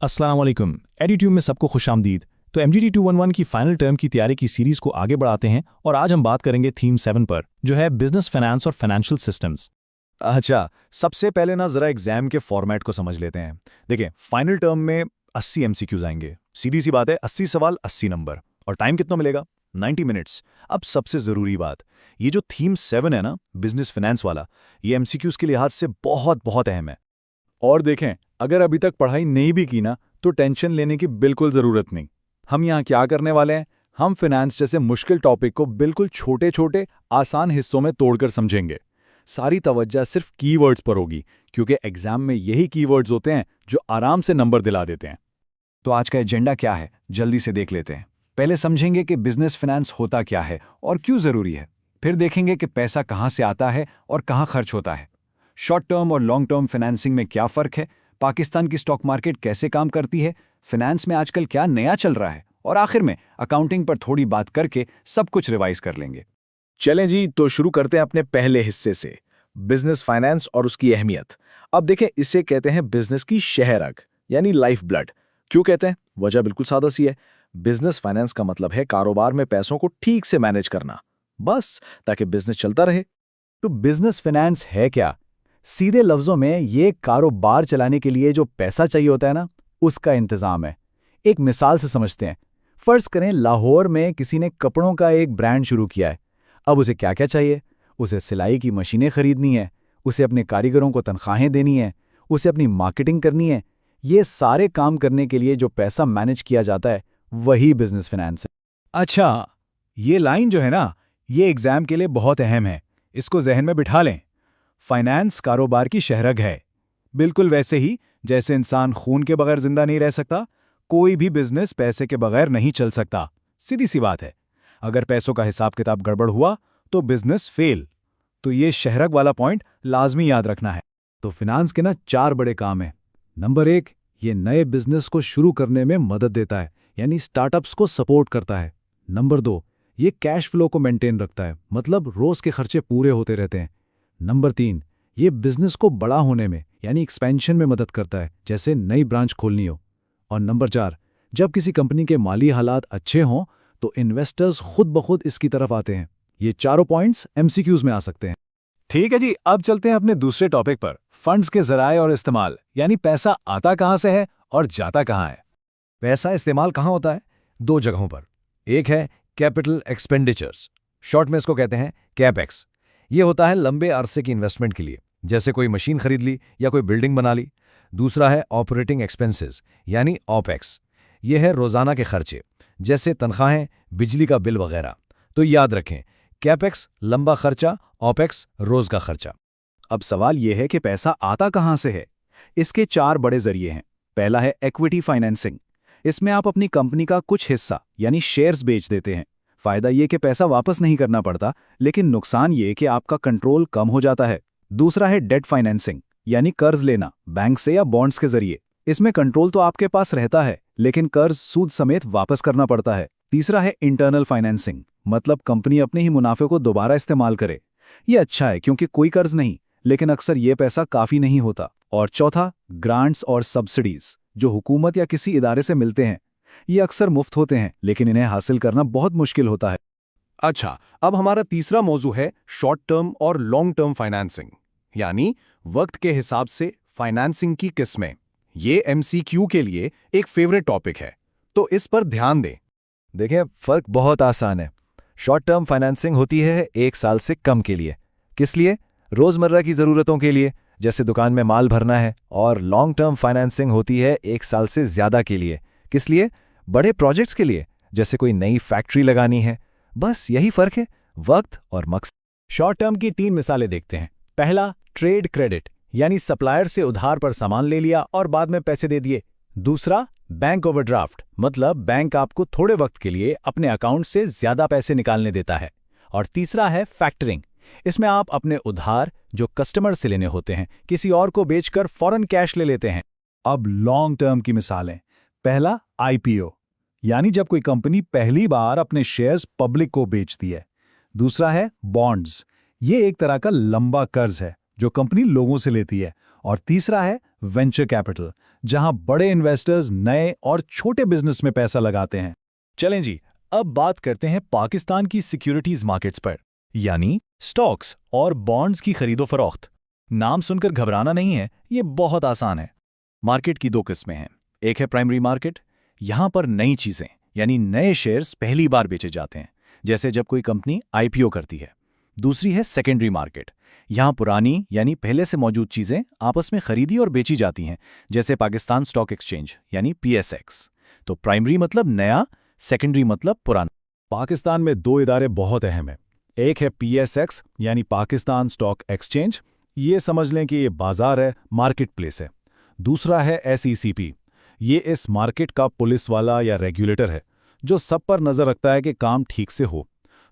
अस्सलाम वालेकुम। एडिट्यूब में सबको खुशामदीद। तो MGT211 की फाइनल टर्म की तैयारी की सीरीज को आगे बढ़ाते हैं और आज हम बात करेंगे थीम 7 पर, जो है बिजनेस फाइनेंस और फाइनेंशियल सिस्टम्स। अच्छा, सबसे पहले ना जरा एग्जाम के फॉर्मेट को समझ लेते हैं। देखिए, फाइनल टर्म में 80 MCQs आएंगे। सीधी सी बात है, 80 सवाल 80 नंबर। और टाइम कितना मिलेगा? 90 मिनट्स। अब सबसे ज़रूरी बात, ये जो थीम 7 है ना, बिजनेस फाइनेंस वाला, ये MCQs के लिहाज से बहुत बहुत अहम है। और देखें, अगर अभी तक पढ़ाई नहीं भी की ना, तो टेंशन लेने की बिल्कुल ज़रूरत नहीं। हम यहाँ क्या करने वाले हैं, हम फिनेंस जैसे मुश्किल टॉपिक को बिल्कुल छोटे छोटे आसान हिस्सों में तोड़कर समझेंगे। सारी तवज्जो सिर्फ कीवर्ड्स पर होगी, क्योंकि एग्जाम में यही कीवर्ड्स होते हैं जो आराम से नंबर दिला देते हैं। तो आज का एजेंडा क्या है, जल्दी से देख लेते हैं। पहले समझेंगे कि बिजनेस फाइनेंस होता क्या है और क्यों ज़रूरी है। फिर देखेंगे कि पैसा कहाँ से आता है और कहाँ खर्च होता है। शॉर्ट टर्म और लॉन्ग टर्म फाइनेंसिंग में क्या फ़र्क है, पाकिस्तान की स्टॉक मार्केट कैसे काम करती है, फाइनेंस में आजकल क्या नया चल रहा है, और आखिर में अकाउंटिंग पर थोड़ी बात करके सब कुछ रिवाइज कर लेंगे। चलें जी, तो शुरू करते हैं अपने पहले हिस्से से, बिजनेस फाइनेंस और उसकी अहमियत। अब देखें, इसे कहते हैं बिजनेस की शहरग, यानी लाइफ ब्लड। क्यों कहते हैं? वजह बिल्कुल सादा सी है। बिजनेस फाइनेंस का मतलब है कारोबार में पैसों को ठीक से मैनेज करना, बस ताकि बिजनेस चलता रहे। तो बिजनेस फाइनेंस है क्या? सीधे लफ्ज़ों में ये कारोबार चलाने के लिए जो पैसा चाहिए होता है ना, उसका इंतज़ाम है। एक मिसाल से समझते हैं। फ़र्ज़ करें, लाहौर में किसी ने कपड़ों का एक ब्रांड शुरू किया है। अब उसे क्या क्या चाहिए? उसे सिलाई की मशीनें खरीदनी है, उसे अपने कारीगरों को तनख्वाहें देनी है, उसे अपनी मार्केटिंग करनी है। ये सारे काम करने के लिए जो पैसा मैनेज किया जाता है, वही बिजनेस फाइनेंस है। अच्छा, ये लाइन जो है ना, ये एग्जाम के लिए बहुत अहम है। इसको जहन में बिठा लें। फाइनेंस कारोबार की शहरग है। बिल्कुल वैसे ही जैसे इंसान खून के बगैर जिंदा नहीं रह सकता, कोई भी बिजनेस पैसे के बगैर नहीं चल सकता। सीधी सी बात है। अगर पैसों का हिसाब किताब गड़बड़ हुआ तो बिजनेस फेल। तो ये शहरग वाला पॉइंट लाजमी याद रखना है। तो फिनांस के ना 4 बड़े काम हैं। नंबर 1, ये नए बिजनेस को शुरू करने में मदद देता है, यानी स्टार्टअप्स को सपोर्ट करता है। नंबर 2, ये कैश फ्लो को मेंटेन रखता है, मतलब रोज के खर्चे पूरे होते रहते हैं। नंबर 3, ये बिजनेस को बड़ा होने में, यानी एक्सपेंशन में मदद करता है, जैसे नई ब्रांच खोलनी हो। और नंबर 4, जब किसी कंपनी के माली हालात अच्छे हों तो इन्वेस्टर्स खुद ब खुद इसकी तरफ आते हैं। ये चारों पॉइंट्स MCQs में आ सकते हैं। ठीक है जी, अब चलते हैं अपने दूसरे टॉपिक पर, फंड्स के जराए और इस्तेमाल, यानी पैसा आता कहाँ से है और जाता कहाँ है। पैसा इस्तेमाल कहाँ होता है? 2 जगहों पर। एक है कैपिटल एक्सपेंडिचर्स, शॉर्ट में इसको कहते हैं कैपेक्स। ये होता है लंबे अरसे की इन्वेस्टमेंट के लिए, जैसे कोई मशीन खरीद ली या कोई बिल्डिंग बना ली। दूसरा है ऑपरेटिंग एक्सपेंसेस, यानी ऑपेक्स। ये है रोजाना के खर्चे, जैसे तनख्वाहें, बिजली का बिल वगैरह। तो याद रखें, कैपेक्स लंबा खर्चा, ऑपेक्स रोज का खर्चा। अब सवाल यह है कि पैसा आता कहाँ से है? इसके 4 बड़े जरिए हैं। पहला है इक्विटी फाइनेंसिंग। इसमें आप अपनी कंपनी का कुछ हिस्सा, यानी शेयर्स बेच देते हैं। फायदा ये कि पैसा वापस नहीं करना पड़ता, लेकिन नुकसान ये कि आपका कंट्रोल कम हो जाता है। दूसरा है डेट फाइनेंसिंग, यानी कर्ज लेना, बैंक से या बॉन्ड्स के जरिए। इसमें कंट्रोल तो आपके पास रहता है, लेकिन कर्ज सूद समेत वापस करना पड़ता है। तीसरा है इंटरनल फाइनेंसिंग, मतलब कंपनी अपने ही मुनाफे को दोबारा इस्तेमाल करे। ये अच्छा है क्योंकि कोई कर्ज नहीं, लेकिन अक्सर ये पैसा काफी नहीं होता। और चौथा, ग्रांट्स और सब्सिडीज, जो हुकूमत या किसी इदारे से मिलते हैं। ये अक्सर मुफ्त होते हैं, लेकिन इन्हें हासिल करना बहुत मुश्किल होता है। अच्छा, अब हमारा तीसरा मौजू है शॉर्ट टर्म और लॉन्ग टर्म फाइनेंसिंग, यानी वक्त के हिसाब से फाइनेंसिंग की किस्में। ये MCQ के लिए एक फेवरेट टॉपिक है, तो इस पर ध्यान दें। देखिए, फर्क बहुत आसान है। शॉर्ट टर्म फाइनेंसिंग होती है 1 साल से कम के लिए। किस लिए? रोजमर्रा की ज़रूरतों के लिए, जैसे दुकान में माल भरना है। और लॉन्ग टर्म फाइनेंसिंग होती है 1 साल से ज़्यादा के लिए। किस लिए? बड़े प्रोजेक्ट्स के लिए, जैसे कोई नई फैक्ट्री लगानी है। बस यही फ़र्क है, वक्त और मकसद। शॉर्ट टर्म की 3 मिसालें देखते हैं। पहला, ट्रेड क्रेडिट, यानी सप्लायर से उधार पर सामान ले लिया और बाद में पैसे दे दिए। दूसरा, बैंक ओवरड्राफ्ट, मतलब बैंक आपको थोड़े वक्त के लिए अपने अकाउंट से ज्यादा पैसे निकालने देता है। और तीसरा है फैक्टरिंग। इसमें आप अपने उधार जो कस्टमर से लेने होते हैं, किसी और को बेचकर फौरन कैश ले लेते हैं। अब लॉन्ग टर्म की मिसालें। पहला, IPO, यानी जब कोई कंपनी पहली बार अपने शेयर्स पब्लिक को बेचती है। दूसरा है बॉन्ड्स, ये एक तरह का लंबा कर्ज है जो कंपनी लोगों से लेती है। और तीसरा है वेंचर कैपिटल, जहां बड़े इन्वेस्टर्स नए और छोटे बिजनेस में पैसा लगाते हैं। चलें जी, अब बात करते हैं पाकिस्तान की सिक्योरिटीज मार्केट्स पर, यानी स्टॉक्स और बॉन्ड्स की खरीदो फरोख्त। नाम सुनकर घबराना नहीं है, ये बहुत आसान है। मार्केट की दो किस्में हैं। एक है प्राइमरी मार्केट, यहां पर नई चीजें यानी नए शेयर्स पहली बार बेचे जाते हैं, जैसे जब कोई कंपनी आईपीओ करती है। दूसरी है सेकेंडरी मार्केट, यहां पुरानी यानी पहले से मौजूद चीजें आपस में खरीदी और बेची जाती हैं, जैसे पाकिस्तान स्टॉक एक्सचेंज यानी पीएसएक्स। तो प्राइमरी मतलब नया, सेकेंडरी मतलब पुराना। पाकिस्तान में दो इदारे बहुत अहम हैं। एक है पीएसएक्स यानी पाकिस्तान स्टॉक एक्सचेंज, ये समझ लें कि ये बाजार है, मार्केट प्लेस है। दूसरा है एसईसीपी, ये इस मार्केट का पुलिस वाला या रेगुलेटर है, जो सब पर नजर रखता है कि काम ठीक से हो।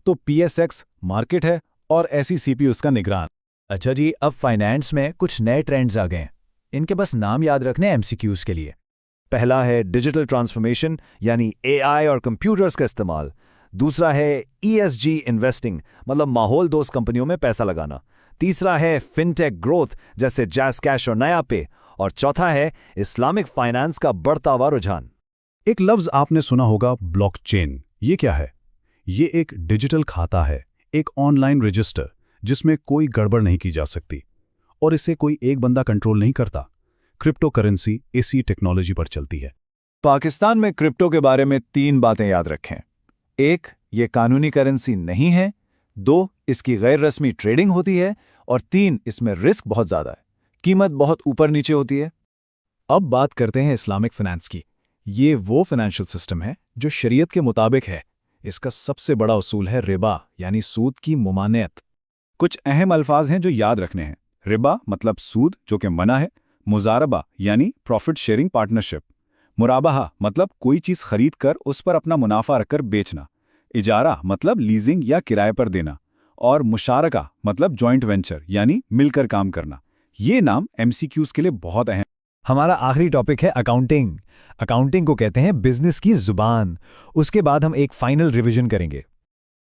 तो पीएसएक्स मार्केट है और एसईसीपी उसका निगरान। अच्छा जी, अब फाइनेंस में कुछ नए ट्रेंड्स आ गए हैं। इनके बस नाम याद रखने एमसीक्यूज के लिए। पहला है डिजिटल ट्रांसफॉर्मेशन यानी एआई और कंप्यूटर्स का इस्तेमाल। दूसरा है ईएसजी इन्वेस्टिंग मतलब माहौल दोस्त कंपनियों में पैसा लगाना। तीसरा है फिनटेक ग्रोथ जैसे जैज़ कैश और नया पे। और चौथा है इस्लामिक फाइनेंस का बढ़ता हुआ रुझान। एक लफ्ज आपने सुना होगा, ब्लॉकचेन। ये क्या है? ये एक डिजिटल खाता है, एक ऑनलाइन रजिस्टर जिसमें कोई गड़बड़ नहीं की जा सकती और इसे कोई एक बंदा कंट्रोल नहीं करता। क्रिप्टो करेंसी इसी टेक्नोलॉजी पर चलती है। पाकिस्तान में क्रिप्टो के बारे में 3 बातें याद रखें। 1, ये कानूनी करेंसी नहीं है। 2, इसकी गैर रस्मी ट्रेडिंग होती है। और 3, इसमें रिस्क बहुत ज़्यादा है, कीमत बहुत ऊपर नीचे होती है। अब बात करते हैं इस्लामिक फाइनेंस की। ये वो फाइनेंशियल सिस्टम है जो शरीयत के मुताबिक है। इसका सबसे बड़ा उसूल है रिबा यानी सूद की मुमानियत। कुछ अहम अल्फाज हैं जो याद रखने हैं। रिबा मतलब सूद जो कि मना है। मुजारबा यानी प्रॉफिट शेयरिंग पार्टनरशिप। मुराबाहा मतलब कोई चीज़ खरीद कर उस पर अपना मुनाफा रखकर बेचना। इजारा मतलब लीजिंग या किराए पर देना। और मुशारका मतलब जॉइंट वेंचर यानी मिलकर काम करना। ये नाम एमसीक्यूज के लिए बहुत अहम। हमारा आखिरी टॉपिक है अकाउंटिंग। अकाउंटिंग को कहते हैं बिजनेस की जुबान। उसके बाद हम एक फाइनल रिवीजन करेंगे।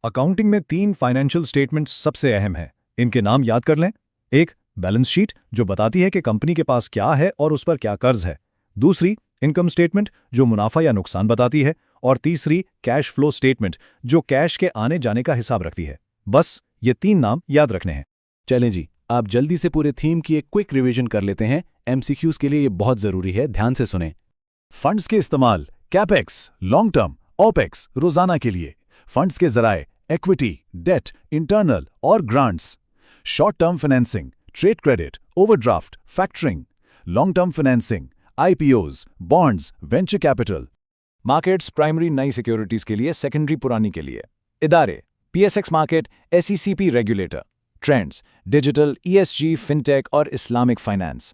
अकाउंटिंग में 3 फाइनेंशियल स्टेटमेंट्स सबसे अहम हैं। इनके नाम याद कर लें। एक, बैलेंस शीट जो बताती है कि कंपनी के पास क्या है और उस पर क्या कर्ज है। दूसरी, इनकम स्टेटमेंट जो मुनाफा या नुकसान बताती है। और तीसरी, कैश फ्लो स्टेटमेंट जो कैश के आने जाने का हिसाब रखती है। बस ये 3 नाम याद रखने हैं। चलें जी, आप जल्दी से पूरे थीम की एक क्विक रिवीजन कर लेते हैं। एमसीक्यूज के लिए ये बहुत जरूरी है, ध्यान से सुनें। फंड्स के इस्तेमाल, कैपेक्स, लॉन्ग टर्म, ओपेक्स रोजाना के लिए। फंड्स के जराए, इक्विटी, डेट, इंटरनल और grants. Short term financing, trade credit, overdraft, factoring. Long term financing, IPOs, bonds, venture capital. Markets, primary नई सिक्योरिटीज के लिए, सेकेंडरी पुरानी के लिए। इदारे, PSX market, SECP regulator. Trends, digital, ESG, fintech और इस्लामिक फाइनेंस।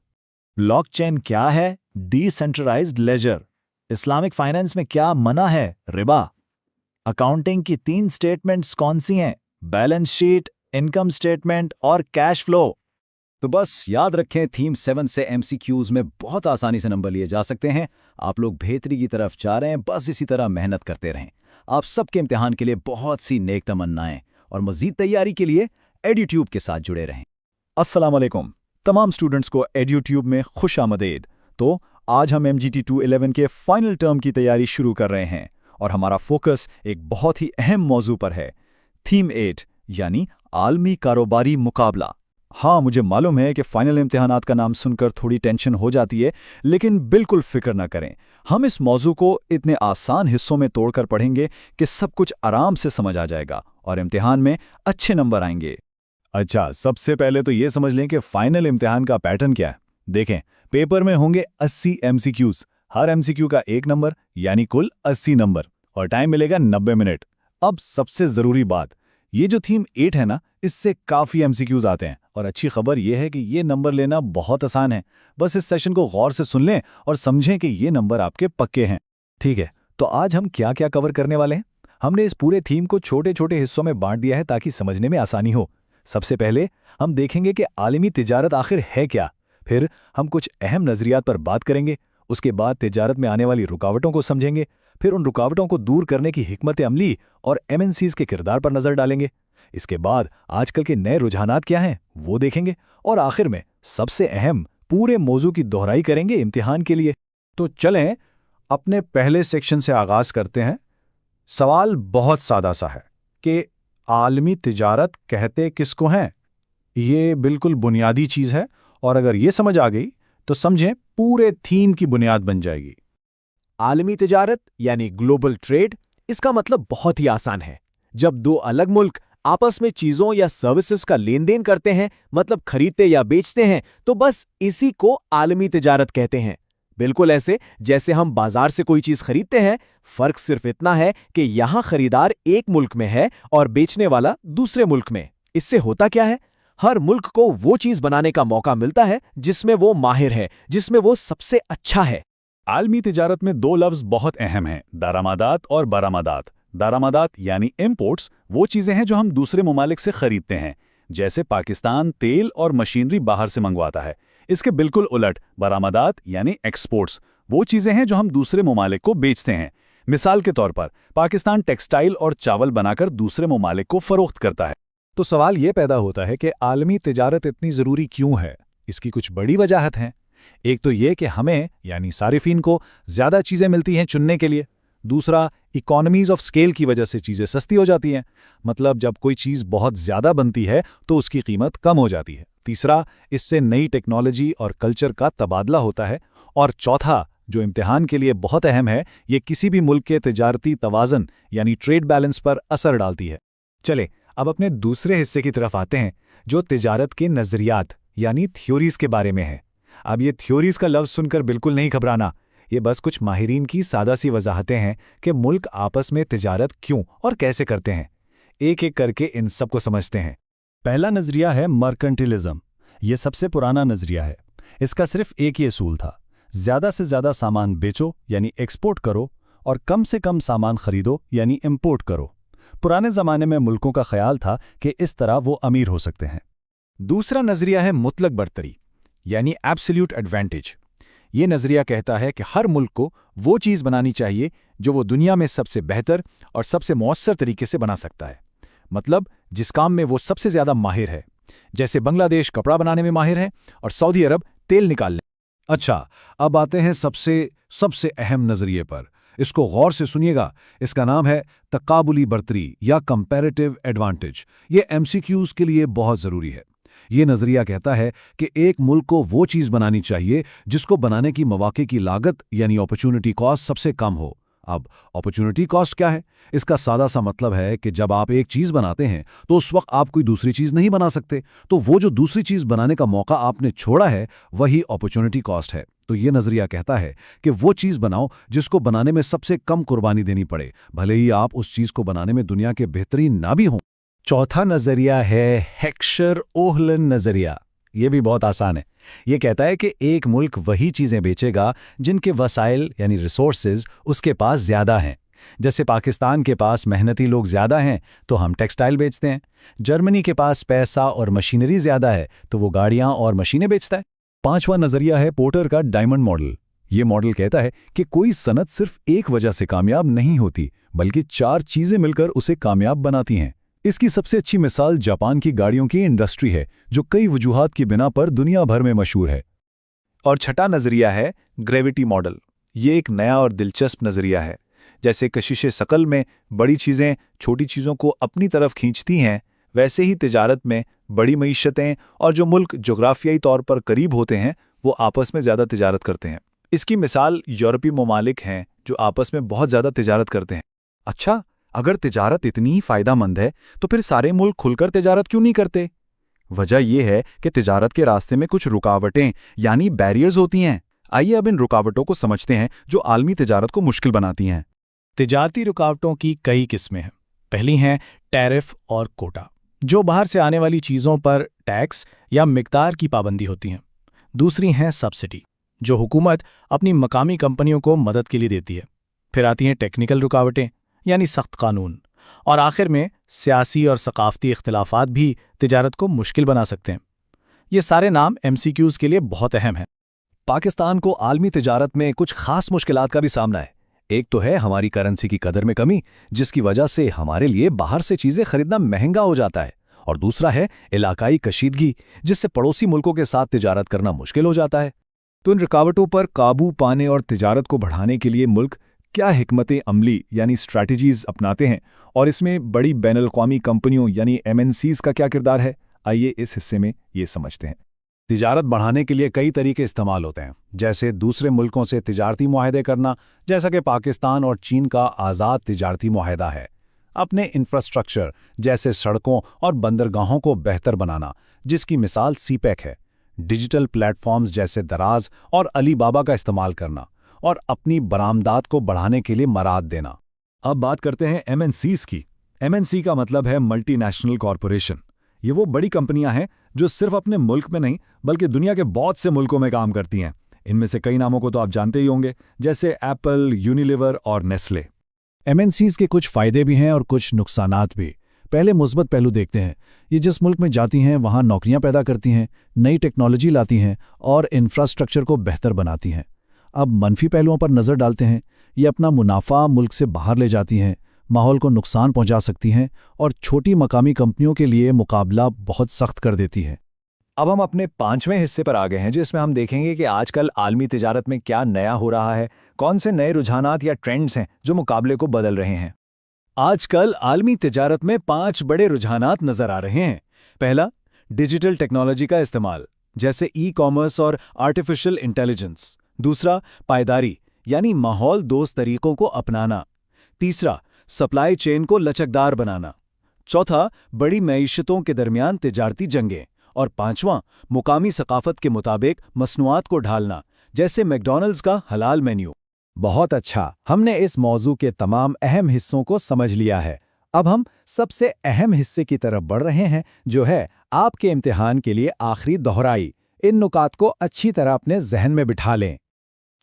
ब्लॉकचेन क्या है? Decentralised laser. इस्लामिक फाइनेंस में क्या मना है? रिबा। अकाउंटिंग की 3 स्टेटमेंट्स कौन सी हैं? बैलेंस शीट, इनकम स्टेटमेंट और कैश फ्लो। तो बस याद रखें, थीम 7 से एमसीक्यूज में बहुत आसानी से नंबर लिए जा सकते हैं। आप लोग बेहतरी की तरफ जा रहे हैं, बस इसी तरह मेहनत करते रहें। आप सबके इम्तिहान के लिए बहुत सी नेक तमन्नाएं और मजीद तैयारी के लिए एड्यूट्यूब के साथ जुड़े रहें। अस्सलाम वालेकुम तमाम स्टूडेंट्स को एड्यूट्यूब में खुश आमदेद। तो आज हम MGT211 के फाइनल टर्म की तैयारी शुरू कर रहे हैं और हमारा फोकस एक बहुत ही अहम मौजू पर है, थीम 8 यानी आलमी कारोबारी मुकाबला। हाँ, मुझे मालूम है कि फाइनल इम्तिहानात का नाम सुनकर थोड़ी टेंशन हो जाती है, लेकिन बिल्कुल फिक्र न करें। हम इस मौजू को इतने आसान हिस्सों में तोड़कर पढ़ेंगे कि सब कुछ आराम से समझ आ जाएगा और इम्तिहान में अच्छे नंबर आएंगे। अच्छा, सबसे पहले तो ये समझ लें कि फाइनल इम्तिहान का पैटर्न क्या है। देखें, पेपर में होंगे 80 MCQs, हर MCQ का 1 नंबर यानी कुल 80 नंबर और टाइम मिलेगा 90 मिनट। अब सबसे ज़रूरी बात, ये जो थीम 8 है ना, इससे काफ़ी MCQs आते हैं और अच्छी खबर यह है कि ये नंबर लेना बहुत आसान है। बस इस सेशन को गौर से सुन लें और समझें कि ये नंबर आपके पक्के हैं। ठीक है, तो आज हम क्या क्या कवर करने वाले हैं? हमने इस पूरे थीम को छोटे छोटे हिस्सों में बांट दिया है ताकि समझने में आसानी हो। सबसे पहले हम देखेंगे कि आलमी तिजारत आखिर है क्या। फिर हम कुछ अहम नज़रियात पर बात करेंगे। उसके बाद तिजारत में आने वाली रुकावटों को समझेंगे। फिर उन रुकावटों को दूर करने की हिकमत अमली और MNCs के किरदार पर नज़र डालेंगे। इसके बाद आजकल के नए रुझानात क्या हैं वो देखेंगे और आखिर में सबसे अहम पूरे मौजू की दोहराई करेंगे इम्तिहान के लिए। तो चलें अपने पहले सेक्शन से आगाज करते हैं। सवाल बहुत सादा सा है कि आलमी तिजारत कहते किसको हैं। ये बिल्कुल बुनियादी चीज़ है और अगर ये समझ आ गई तो समझें पूरे थीम की बुनियाद बन जाएगी। आलमी तिजारत यानी ग्लोबल ट्रेड, इसका मतलब बहुत ही आसान है। जब दो अलग मुल्क आपस में चीजों या सर्विसेज का लेन देन करते हैं, मतलब खरीदते या बेचते हैं, तो बस इसी को आलमी तिजारत कहते हैं। बिल्कुल ऐसे जैसे हम बाजार से कोई चीज खरीदते हैं, फर्क सिर्फ इतना है कि यहां खरीदार एक मुल्क में है और बेचने वाला दूसरे मुल्क में। इससे होता क्या है, हर मुल्क को वो चीज बनाने का मौका मिलता है जिसमें वो माहिर है, जिसमें वो सबसे अच्छा है। आलमी तिजारत में दो लफ्ज बहुत अहम हैं, दारामदात और बरामदात। दारामदात यानी इंपोर्ट्स, वो चीज़ें हैं जो हम दूसरे ममालिक से खरीदते हैं। जैसे पाकिस्तान तेल और मशीनरी बाहर से मंगवाता है। इसके बिल्कुल उलट बरामदात यानी एक्सपोर्ट्स, वो चीज़ें हैं जो हम दूसरे ममालिक को बेचते हैं। मिसाल के तौर पर पाकिस्तान टेक्सटाइल और चावल बनाकर दूसरे ममालिक को फरोख्त करता है। तो सवाल ये पैदा होता है कि आलमी तिजारत इतनी ज़रूरी क्यों है। इसकी कुछ बड़ी वजाहत हैं। एक तो ये कि हमें यानी सारिफीन को ज़्यादा चीज़ें मिलती हैं चुनने के लिए। दूसरा, इकोनॉमीज़ ऑफ स्केल की वजह से चीज़ें सस्ती हो जाती हैं, मतलब जब कोई चीज़ बहुत ज़्यादा बनती है तो उसकी कीमत कम हो जाती है। तीसरा, इससे नई टेक्नोलॉजी और कल्चर का तबादला होता है। और चौथा, जो इम्तिहान के लिए बहुत अहम है, ये किसी भी मुल्क के तिजारती तवाज़न यानी ट्रेड बैलेंस पर असर डालती है। चले अब अपने दूसरे हिस्से की तरफ आते हैं, जो तिजारत के नज़रियात यानी थ्योरीज़ के बारे में है। अब ये थ्योरीज़ का लफ्ज़ सुनकर बिल्कुल नहीं घबराना, ये बस कुछ माहिरीन की सादा सी वजाहतें हैं कि मुल्क आपस में तिजारत क्यों और कैसे करते हैं। एक एक करके इन सब को समझते हैं। पहला नज़रिया है मर्केंटिलिज्म। ये सबसे पुराना नज़रिया है। इसका सिर्फ एक ही असूल था, ज़्यादा से ज़्यादा सामान बेचो यानी एक्सपोर्ट करो और कम से कम सामान खरीदो यानी इंपोर्ट करो। पुराने ज़माने में मुल्कों का ख्याल था कि इस तरह वो अमीर हो सकते हैं। दूसरा नज़रिया है मुतलक बरतरी यानी एब्सोल्यूट एडवांटेज। ये नज़रिया कहता है कि हर मुल्क को वो चीज़ बनानी चाहिए जो वो दुनिया में सबसे बेहतर और सबसे मौसर तरीके से बना सकता है, मतलब जिस काम में वो सबसे ज़्यादा माहिर है। जैसे बांग्लादेश कपड़ा बनाने में माहिर है और सऊदी अरब तेल निकालने। अच्छा, अब आते हैं सबसे अहम नज़रिए पर। इसको गौर से सुनिएगा। इसका नाम है तकाबुली बर्तरी या कंपैरेटिव एडवांटेज। ये MCQs के लिए बहुत ज़रूरी है। ये नज़रिया कहता है कि एक मुल्क को वो चीज़ बनानी चाहिए जिसको बनाने की मौके की लागत यानी अपॉर्चुनिटी कॉस्ट सबसे कम हो। अब अपॉर्चुनिटी कॉस्ट क्या है? इसका सादा सा मतलब है कि जब आप एक चीज़ बनाते हैं तो उस वक्त आप कोई दूसरी चीज़ नहीं बना सकते, तो वो जो दूसरी चीज़ बनाने का मौका आपने छोड़ा है वही अपॉर्चुनिटी कॉस्ट है। तो ये नज़रिया कहता है कि वो चीज़ बनाओ जिसको बनाने में सबसे कम कुर्बानी देनी पड़े, भले ही आप उस चीज़ को बनाने में दुनिया के बेहतरीन ना भी हों। चौथा नज़रिया है हेक्शर ओहलन नज़रिया। ये भी बहुत आसान है। ये कहता है कि एक मुल्क वही चीज़ें बेचेगा जिनके वसाइल यानी रिसोर्सेज उसके पास ज़्यादा हैं। जैसे पाकिस्तान के पास मेहनती लोग ज़्यादा हैं तो हम टेक्सटाइल बेचते हैं। जर्मनी के पास पैसा और मशीनरी ज़्यादा है तो वो गाड़ियाँ और मशीनें बेचता है। पांचवा नज़रिया है पोर्टर का डायमंड मॉडल। ये मॉडल कहता है कि कोई सनत सिर्फ एक वजह से कामयाब नहीं होती, बल्कि 4 चीज़ें मिलकर उसे कामयाब बनाती हैं। इसकी सबसे अच्छी मिसाल जापान की गाड़ियों की इंडस्ट्री है, जो कई वजूहात की बिना पर दुनिया भर में मशहूर है। और छठा नज़रिया है ग्रेविटी मॉडल। ये एक नया और दिलचस्प नज़रिया है। जैसे कशिश शकल में बड़ी चीज़ें छोटी चीज़ों को अपनी तरफ खींचती हैं, वैसे ही तिजारत में बड़ी मईशतें और जो मुल्क जोग्राफियाई तौर पर करीब होते हैं वो आपस में ज़्यादा तिजारत करते हैं। इसकी मिसाल यूरोपीय ममालिक हैं जो आपस में बहुत ज़्यादा तिजारत करते हैं। अच्छा, अगर तिजारत इतनी ही फ़ायदामंद है तो फिर सारे मुल्क खुलकर तिजारत क्यों नहीं करते? वजह यह है कि तिजारत के रास्ते में कुछ रुकावटें यानी बैरियर्स होती हैं। आइए अब इन रुकावटों को समझते हैं जो आलमी तिजारत को मुश्किल बनाती हैं। तिजारती रुकावटों की कई किस्में हैं। पहली हैं टैरिफ और कोटा, जो बाहर से आने वाली चीज़ों पर टैक्स या मिकदार की पाबंदी होती हैं। दूसरी हैं सब्सिडी, जो हुकूमत अपनी मकामी कंपनियों को मदद के लिए देती है। फिर आती हैं टेक्निकल रुकावटें यानी सख्त कानून। और आखिर में सियासी और सकाफती इख्तिलाफात भी तिजारत को मुश्किल बना सकते हैं। ये सारे नाम MCQs के लिए बहुत अहम हैं। पाकिस्तान को आलमी तिजारत में कुछ खास मुश्किलात का भी सामना है। एक तो है हमारी करेंसी की कदर में कमी, जिसकी वजह से हमारे लिए बाहर से चीज़ें खरीदना महंगा हो जाता है। और दूसरा है इलाकाई कशीदगी, जिससे पड़ोसी मुल्कों के साथ तिजारत करना मुश्किल हो जाता है। तो इन रुकावटों पर काबू पाने और तिजारत को बढ़ाने के लिए मुल्क क्या हिकमत अमली यानी स्ट्रैटेजीज अपनाते हैं, और इसमें बड़ी बैनुल-अक़वामी कंपनियों यानी MNCs का क्या किरदार है? आइए इस हिस्से में ये समझते हैं। तिजारत बढ़ाने के लिए कई तरीके इस्तेमाल होते हैं, जैसे दूसरे मुल्कों से तिजारती मुआहदे करना, जैसा कि पाकिस्तान और चीन का आज़ाद तिजारती मुआहदा है। अपने इंफ्रास्ट्रक्चर जैसे सड़कों और बंदरगाहों को बेहतर बनाना, जिसकी मिसाल सीपैक है। डिजिटल प्लेटफॉर्म्स जैसे दराज और अलीबाबा का इस्तेमाल करना, और अपनी बरामदात को बढ़ाने के लिए मराद देना। अब बात करते हैं MNCs की। MNC का मतलब है मल्टीनेशनल कॉरपोरेशन। ये वो बड़ी कंपनियां हैं जो सिर्फ अपने मुल्क में नहीं बल्कि दुनिया के बहुत से मुल्कों में काम करती हैं। इनमें से कई नामों को तो आप जानते ही होंगे, जैसे एप्पल, यूनिलीवर और नेस्ले। MNCs के कुछ फ़ायदे भी हैं और कुछ नुकसानात भी। पहले मुस्बत पहलू देखते हैं। ये जिस मुल्क में जाती हैं वहाँ नौकरियां पैदा करती हैं, नई टेक्नोलॉजी लाती हैं और इंफ्रास्ट्रक्चर को बेहतर बनाती हैं। अब मनफी पहलुओं पर नज़र डालते हैं। ये अपना मुनाफा मुल्क से बाहर ले जाती हैं, माहौल को नुकसान पहुंचा सकती हैं और छोटी मकामी कंपनियों के लिए मुकाबला बहुत सख्त कर देती हैं। अब हम अपने 5वें हिस्से पर आ गए हैं, जिसमें हम देखेंगे कि आजकल आलमी तिजारत में क्या नया हो रहा है, कौन से नए रुझानात या ट्रेंड्स हैं जो मुकाबले को बदल रहे हैं। आजकल आलमी तिजारत में 5 बड़े रुझानात नजर आ रहे हैं। पहला, डिजिटल टेक्नोलॉजी का इस्तेमाल, जैसे ई-कॉमर्स और आर्टिफिशियल इंटेलिजेंस। दूसरा, पायदारी यानी माहौल दोस्त तरीकों को अपनाना। तीसरा, सप्लाई चेन को लचकदार बनाना। चौथा, बड़ी मईशतों के दरमियान तिजारती जंगें। और पांचवां, मुकामी सकाफत के मुताबिक मसनूआत को ढालना, जैसे मैकडॉनल्ड्स का हलाल मेन्यू। बहुत अच्छा, हमने इस मौजू के तमाम अहम हिस्सों को समझ लिया है। अब हम सबसे अहम हिस्से की तरफ बढ़ रहे हैं, जो है आपके इम्तिहान के लिए आखिरी दोहराई। इन नुकात को अच्छी तरह अपने जहन में बिठा लें।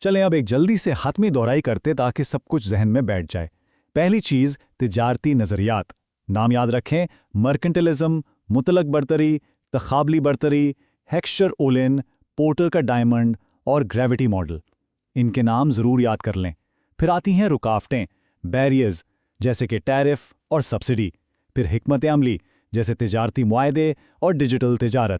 चलें अब एक जल्दी से हतमी दोहराई करते ताकि सब कुछ जहन में बैठ जाए। पहली चीज़, तिजारती नज़रियात। नाम याद रखें, मर्केंटिलिज्म, मुतलक बर्तरी, तखाबली बर्तरी, हेक्स्चर ओलिन, पोर्टर का डायमंड और ग्रेविटी मॉडल। इनके नाम ज़रूर याद कर लें। फिर आती हैं रुकावटें, बैरियर्स, जैसे कि टैरिफ और सब्सिडी। फिर हिकमत अमली, जैसे तिजारती मुआहदे और डिजिटल तिजारत।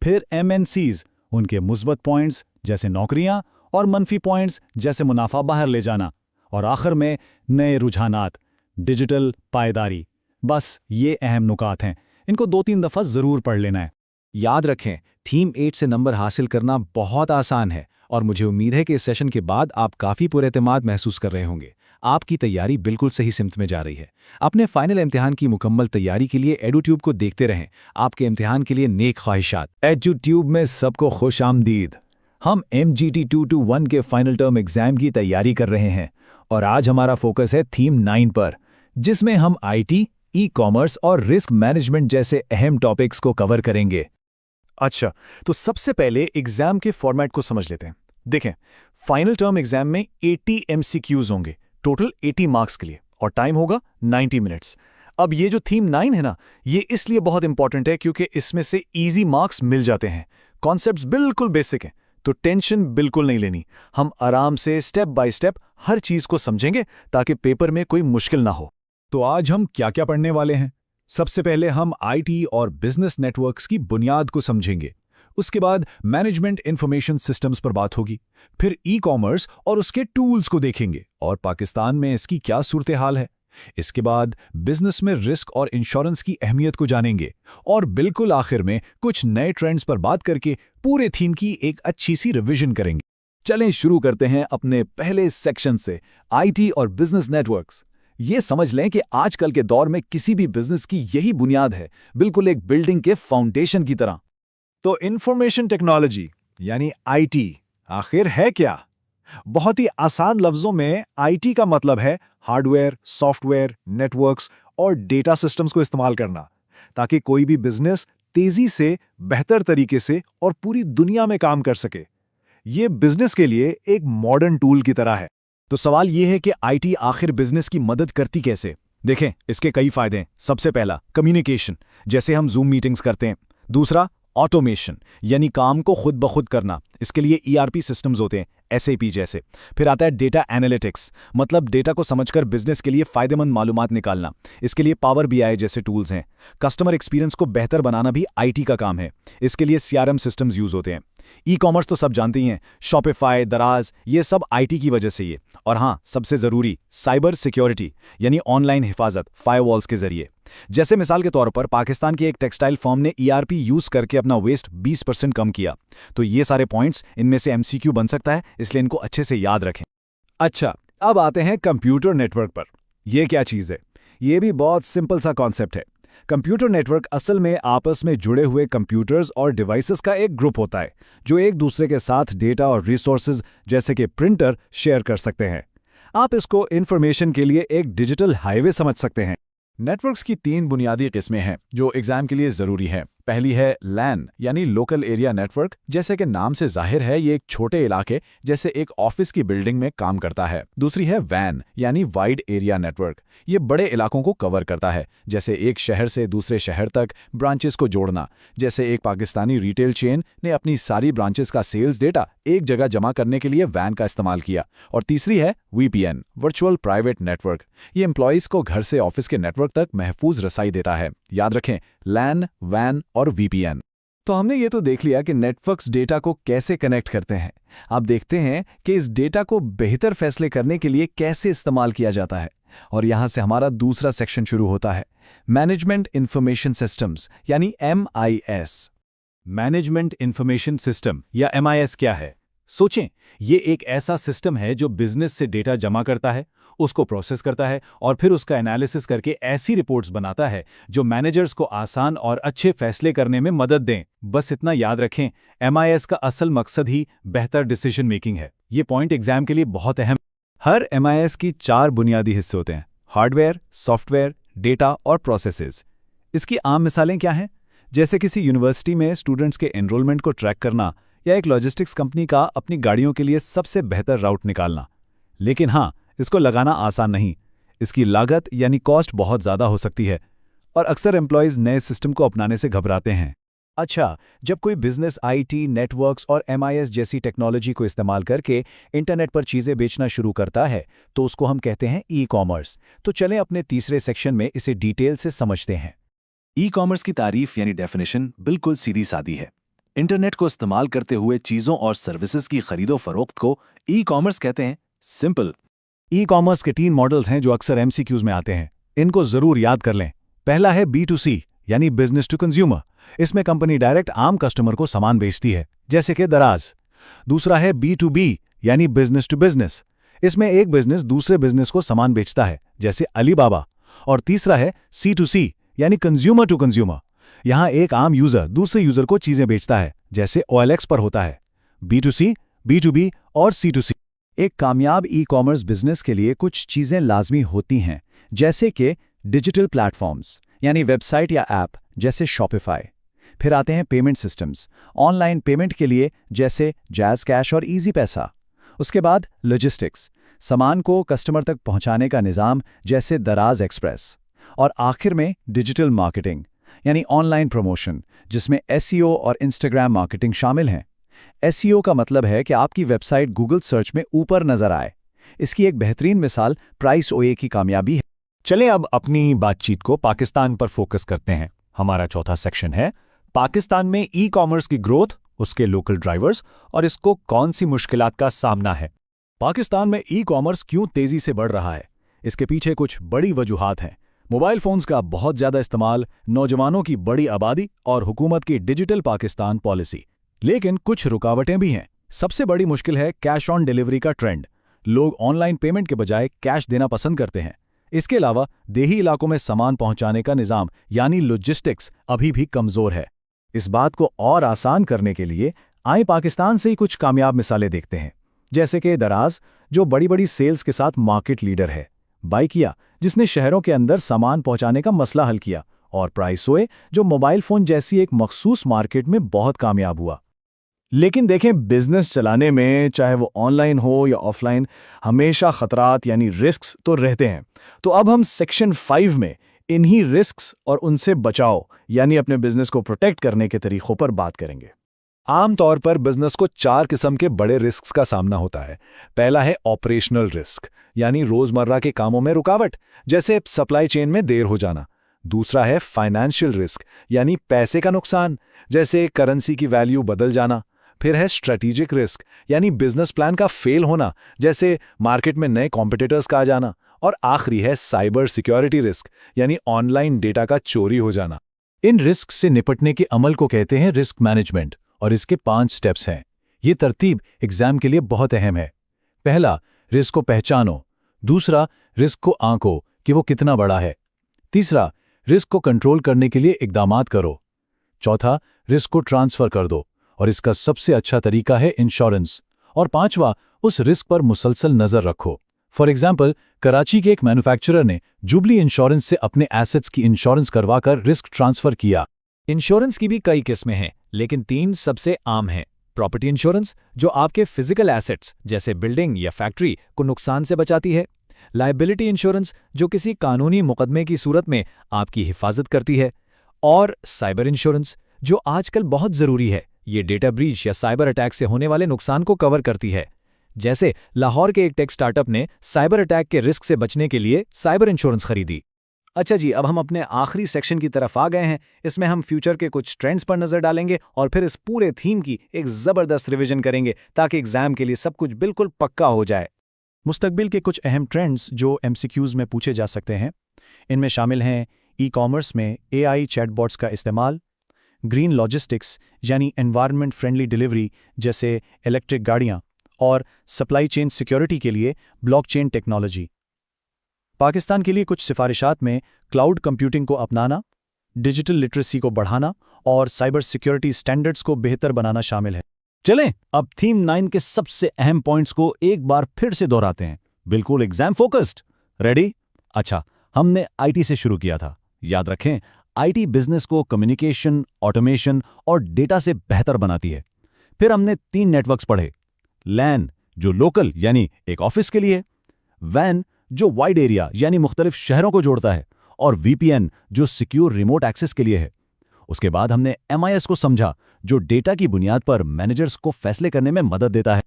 फिर MNCs, उनके मुस्बत पॉइंट्स जैसे नौकरियां और मनफी पॉइंट्स जैसे मुनाफा बाहर ले जाना। और आखिर में नए रुझानात, डिजिटल पायदारी। बस ये अहम नुकात हैं, इनको 2-3 दफ़ा ज़रूर पढ़ लेना है। याद रखें, थीम 8 से नंबर हासिल करना बहुत आसान है और मुझे उम्मीद है कि इस सेशन के बाद आप काफ़ी पुरएतमाद महसूस कर रहे होंगे। आपकी तैयारी बिल्कुल सही सिमत में जा रही है। अपने फाइनल इम्तिहान की मुकम्मल तैयारी के लिए एडुट्यूब को देखते रहें। आपके इम्तिहान के लिए नेक ख्वाहिशात। एडुट्यूब में सबको खुश आमदीद। हम MGT211 के फाइनल टर्म एग्जाम की तैयारी कर रहे हैं और आज हमारा फोकस है थीम 9 पर, जिसमें हम IT, ई-कॉमर्स और रिस्क मैनेजमेंट जैसे अहम टॉपिक्स को कवर करेंगे। अच्छा, तो सबसे पहले एग्जाम के फॉर्मेट को समझ लेते हैं। देखें, फाइनल टर्म एग्जाम में 80 MCQs होंगे, टोटल 80 मार्क्स के लिए, और टाइम होगा 90 मिनट्स। अब ये जो थीम 9 है ना, ये इसलिए बहुत इंपॉर्टेंट है क्योंकि इसमें से इजी मार्क्स मिल जाते हैं। कॉन्सेप्ट्स बिल्कुल बेसिक हैं, तो टेंशन बिल्कुल नहीं लेनी। हम आराम से स्टेप बाय स्टेप हर चीज को समझेंगे ताकि पेपर में कोई मुश्किल ना हो। तो आज हम क्या क्या पढ़ने वाले हैं? सबसे पहले हम IT और बिजनेस नेटवर्क्स की बुनियाद को समझेंगे। उसके बाद मैनेजमेंट इंफॉर्मेशन सिस्टम्स पर बात होगी। फिर ई-कॉमर्स और उसके टूल्स को देखेंगे और पाकिस्तान में इसकी क्या सूरत हाल है। इसके बाद बिजनेस में रिस्क और इंश्योरेंस की अहमियत को जानेंगे और बिल्कुल आखिर में कुछ नए ट्रेंड्स पर बात करके पूरे थीम की एक अच्छी सी रिवीजन करेंगे। चलें शुरू करते हैं अपने पहले सेक्शन से, IT और बिजनेस नेटवर्क्स। ये समझ लें कि आजकल के दौर में किसी भी बिजनेस की यही बुनियाद है, बिल्कुल एक बिल्डिंग के फाउंडेशन की तरह। तो इंफॉर्मेशन टेक्नोलॉजी यानी IT आखिर है क्या? बहुत ही आसान लफ्जों में IT का मतलब है हार्डवेयर, सॉफ्टवेयर, नेटवर्क्स और डेटा सिस्टम्स को इस्तेमाल करना, ताकि कोई भी बिजनेस तेजी से, बेहतर तरीके से और पूरी दुनिया में काम कर सके। ये बिजनेस के लिए एक मॉडर्न टूल की तरह है। तो सवाल यह है कि IT आखिर बिजनेस की मदद करती कैसे? देखें, इसके कई फायदे हैं। सबसे पहला, कम्युनिकेशन, जैसे हम जूम मीटिंग्स करते हैं। दूसरा, ऑटोमेशन यानी काम को खुद ब खुद करना, इसके लिए ERP सिस्टम्स होते हैं, SAP जैसे। फिर आता है डेटा एनालिटिक्स, मतलब डेटा को समझकर बिजनेस के लिए फायदेमंद मालूमात निकालना, इसके लिए पावर BI जैसे टूल्स हैं। कस्टमर एक्सपीरियंस को बेहतर बनाना भी IT का काम है, इसके लिए CRM सिस्टम्स यूज होते हैं। ई-कॉमर्स तो सब जानते ही हैं, शॉपिफाई, दराज, ये सब IT की वजह से ही है। और हाँ, सबसे ज़रूरी साइबर सिक्योरिटी यानी ऑनलाइन हिफाजत फायरवॉल्स के जरिए। जैसे मिसाल के तौर पर पाकिस्तान की एक टेक्सटाइल फर्म ने ERP यूज करके अपना वेस्ट 20% कम किया। तो ये सारे पॉइंट्स इनमें से MCQ बन सकता है, इसलिए इनको अच्छे से याद रखें। अच्छा, अब आते हैं कंप्यूटर नेटवर्क पर। ये क्या चीज़ है? ये भी बहुत सिंपल सा कॉन्सेप्ट है। कंप्यूटर नेटवर्क असल में आपस में जुड़े हुए कंप्यूटर्स और डिवाइसेस का एक ग्रुप होता है जो एक दूसरे के साथ डेटा और रिसोर्सेज जैसे कि प्रिंटर शेयर कर सकते हैं। आप इसको इंफॉर्मेशन के लिए एक डिजिटल हाईवे समझ सकते हैं। नेटवर्क्स की 3 बुनियादी किस्में हैं जो एग्जाम के लिए ज़रूरी है। पहली है LAN यानी लोकल एरिया नेटवर्क। जैसे कि नाम से जाहिर है, ये एक छोटे इलाके जैसे एक ऑफिस की बिल्डिंग में काम करता है। दूसरी है WAN यानी वाइड एरिया नेटवर्क। ये बड़े इलाकों को कवर करता है, जैसे एक शहर से दूसरे शहर तक ब्रांचेस को जोड़ना। जैसे एक पाकिस्तानी रिटेल चेन ने अपनी सारी ब्रांचेस का सेल्स डेटा एक जगह जमा करने के लिए WAN का इस्तेमाल किया। और तीसरी है VPN वर्चुअल प्राइवेट नेटवर्क। ये एम्प्लॉयज़ को घर से ऑफिस के नेटवर्क तक महफूज रसाई देता है। याद रखें, LAN, WAN और VPN। तो हमने ये तो देख लिया कि नेटवर्क्स डेटा को कैसे कनेक्ट करते हैं। अब देखते हैं कि इस डेटा को बेहतर फैसले करने के लिए कैसे इस्तेमाल किया जाता है। और यहाँ से हमारा दूसरा सेक्शन शुरू होता है, मैनेजमेंट इंफॉर्मेशन सिस्टम्स यानी MIS। मैनेजमेंट इंफॉर्मेशन सिस्टम या MIS क्या है? सोचें, ये एक ऐसा सिस्टम है जो बिजनेस से डेटा जमा करता है, उसको प्रोसेस करता है और फिर उसका एनालिसिस करके ऐसी रिपोर्ट्स बनाता है जो मैनेजर्स को आसान और अच्छे फैसले करने में मदद दें। बस इतना याद रखें, MIS का असल मकसद ही बेहतर डिसीजन मेकिंग है। ये पॉइंट एग्जाम के लिए बहुत अहम। हर MIS की 4 बुनियादी हिस्से होते हैं, हार्डवेयर, सॉफ्टवेयर, डेटा और प्रोसेसेस। इसकी आम मिसालें क्या हैं? जैसे किसी यूनिवर्सिटी में स्टूडेंट्स के एनरोलमेंट को ट्रैक करना या एक लॉजिस्टिक्स कंपनी का अपनी गाड़ियों के लिए सबसे बेहतर राउट निकालना। लेकिन हाँ, इसको लगाना आसान नहीं। इसकी लागत यानी कॉस्ट बहुत ज़्यादा हो सकती है और अक्सर एम्प्लॉयज़ नए सिस्टम को अपनाने से घबराते हैं। अच्छा, जब कोई बिजनेस IT, नेटवर्क्स और MIS जैसी टेक्नोलॉजी को इस्तेमाल करके इंटरनेट पर चीज़ें बेचना शुरू करता है तो उसको हम कहते हैं ई-कॉमर्स। तो चलें अपने तीसरे सेक्शन में इसे डिटेल से समझते हैं। ई-कॉमर्स की तारीफ यानी डेफिनेशन बिल्कुल सीधी सादी है। इंटरनेट को इस्तेमाल करते हुए चीज़ों और सर्विसेज की खरीदो फरोख्त को ई-कॉमर्स कहते हैं। सिंपल। ई-कॉमर्स के 3 मॉडल्स हैं जो अक्सर MCQs में आते हैं। इनको ज़रूर याद कर लें। पहला है B2C यानी बिजनेस टू कंज्यूमर। इसमें कंपनी डायरेक्ट आम कस्टमर को सामान बेचती है, जैसे कि दराज। दूसरा है B2B यानी बिजनेस टू बिजनेस। इसमें एक बिजनेस दूसरे बिजनेस को सामान बेचता है, जैसे अलीबाबा। और तीसरा है C2C यानी कंज्यूमर टू कंज्यूमर। यहाँ एक आम यूजर दूसरे यूजर को चीजें बेचता है, जैसे OLX पर होता है। B2C, B2B और C2C। एक कामयाब ई-कॉमर्स बिजनेस के लिए कुछ चीज़ें लाजमी होती हैं, जैसे कि डिजिटल प्लेटफॉर्म्स यानी वेबसाइट या ऐप जैसे शॉपिफाई। फिर आते हैं पेमेंट सिस्टम्स, ऑनलाइन पेमेंट के लिए जैसे जैज़ कैश और इजी पैसा। उसके बाद लॉजिस्टिक्स, सामान को कस्टमर तक पहुंचाने का निज़ाम जैसे दराज एक्सप्रेस। और आखिर में डिजिटल मार्केटिंग यानी ऑनलाइन प्रमोशन, जिसमें SEO और इंस्टाग्राम मार्केटिंग शामिल हैं। SEO का मतलब है कि आपकी वेबसाइट गूगल सर्च में ऊपर नजर आए। इसकी एक बेहतरीन मिसाल प्राइस OA की कामयाबी है। चलें अब अपनी बातचीत को पाकिस्तान पर फोकस करते हैं। हमारा चौथा सेक्शन है पाकिस्तान में ई-कॉमर्स की ग्रोथ, उसके लोकल ड्राइवर्स और इसको कौन सी मुश्किलात का सामना है। पाकिस्तान में ई-कॉमर्स क्यों तेजी से बढ़ रहा है? इसके पीछे कुछ बड़ी वजूहात हैं। मोबाइल फोन्स का बहुत ज़्यादा इस्तेमाल, नौजवानों की बड़ी आबादी और हुकूमत की डिजिटल पाकिस्तान पॉलिसी। लेकिन कुछ रुकावटें भी हैं। सबसे बड़ी मुश्किल है कैश ऑन डिलीवरी का ट्रेंड। लोग ऑनलाइन पेमेंट के बजाय कैश देना पसंद करते हैं। इसके अलावा देही इलाकों में सामान पहुंचाने का निज़ाम यानी लॉजिस्टिक्स अभी भी कमज़ोर है। इस बात को और आसान करने के लिए आए पाकिस्तान से ही कुछ कामयाब मिसालें देखते हैं, जैसे कि दराज जो बड़ी बड़ी सेल्स के साथ मार्केट लीडर है, बाइकिया जिसने शहरों के अंदर सामान पहुंचाने का मसला हल किया, और प्राइसोए जो मोबाइल फ़ोन जैसी एक मखसूस मार्केट में बहुत कामयाब हुआ। लेकिन देखें, बिजनेस चलाने में चाहे वो ऑनलाइन हो या ऑफलाइन, हमेशा खतरात यानी रिस्क्स तो रहते हैं। तो अब हम सेक्शन 5 में इन्हीं रिस्क्स और उनसे बचाव यानी अपने बिजनेस को प्रोटेक्ट करने के तरीकों पर बात करेंगे। आमतौर पर बिजनेस को 4 किस्म के बड़े रिस्क का सामना होता है। पहला है ऑपरेशनल रिस्क, यानी रोजमर्रा के कामों में रुकावट, जैसे सप्लाई चेन में देर हो जाना। दूसरा है फाइनेंशियल रिस्क, यानी पैसे का नुकसान, जैसे करेंसी की वैल्यू बदल जाना। फिर है स्ट्रेटेजिक रिस्क, यानी बिजनेस प्लान का फेल होना, जैसे मार्केट में नए कॉम्पिटिटर्स का आ जाना। और आखिरी है साइबर सिक्योरिटी रिस्क, यानी ऑनलाइन डेटा का चोरी हो जाना। इन रिस्क से निपटने के अमल को कहते हैं रिस्क मैनेजमेंट, और इसके 5 स्टेप्स हैं। ये तरतीब एग्जाम के लिए बहुत अहम है। पहला, रिस्क को पहचानो। दूसरा, रिस्क को आंको कि वो कितना बड़ा है। तीसरा, रिस्क को कंट्रोल करने के लिए इकदामात करो। चौथा, रिस्क को ट्रांसफर कर दो, और इसका सबसे अच्छा तरीका है इंश्योरेंस। और पांचवा, उस रिस्क पर मुसलसल नजर रखो। फॉर एग्जाम्पल, कराची के एक मैन्युफैक्चरर ने जुबली इंश्योरेंस से अपने एसेट्स की इंश्योरेंस करवाकर रिस्क ट्रांसफर किया। इंश्योरेंस की भी कई किस्में हैं, लेकिन 3 सबसे आम हैं। प्रॉपर्टी इंश्योरेंस, जो आपके फिजिकल एसेट्स जैसे बिल्डिंग या फैक्ट्री को नुकसान से बचाती है। लायबिलिटी इंश्योरेंस, जो किसी कानूनी मुकदमे की सूरत में आपकी हिफाजत करती है। और साइबर इंश्योरेंस, जो आजकल बहुत ज़रूरी है। ये डेटा ब्रीच या साइबर अटैक से होने वाले नुकसान को कवर करती है। जैसे लाहौर के एक टेक स्टार्टअप ने साइबर अटैक के रिस्क से बचने के लिए साइबर इंश्योरेंस खरीदी। अच्छा जी, अब हम अपने आखिरी सेक्शन की तरफ आ गए हैं। इसमें हम फ्यूचर के कुछ ट्रेंड्स पर नजर डालेंगे और फिर इस पूरे थीम की एक जबरदस्त रिवीजन करेंगे ताकि एग्जाम के लिए सब कुछ बिल्कुल पक्का हो जाए। मुस्तकबिल के कुछ अहम ट्रेंड्स जो MCQs में पूछे जा सकते हैं, इनमें शामिल हैं ई-कॉमर्स में AI चैटबॉट्स का इस्तेमाल, ग्रीन लॉजिस्टिक्स यानी एनवायरनमेंट फ्रेंडली डिलीवरी जैसे इलेक्ट्रिक गाड़ियाँ, और सप्लाई चेन सिक्योरिटी के लिए ब्लॉकचेन टेक्नोलॉजी। पाकिस्तान के लिए कुछ सिफारिशात में क्लाउड कंप्यूटिंग को अपनाना, डिजिटल लिटरेसी को बढ़ाना और साइबर सिक्योरिटी स्टैंडर्ड्स को बेहतर बनाना शामिल है। चलें, अब थीम 9 के सबसे अहम पॉइंट्स को एक बार फिर से दोहराते हैं। बिल्कुल एग्जाम फोकस्ड। रेडी? अच्छा, हमने IT से शुरू किया था। याद रखें, IT बिजनेस को कम्युनिकेशन, ऑटोमेशन और डेटा से बेहतर बनाती है। फिर हमने 3 नेटवर्क्स पढ़े। लैन, जो लोकल यानी एक ऑफिस के लिए, वैन, जो वाइड एरिया यानी मुख्तलिफ शहरों को जोड़ता है, और VPN, जो सिक्योर रिमोट एक्सेस के लिए है। उसके बाद हमने MIS को समझा, जो डेटा की बुनियाद पर मैनेजर्स को फैसले करने में मदद देता है।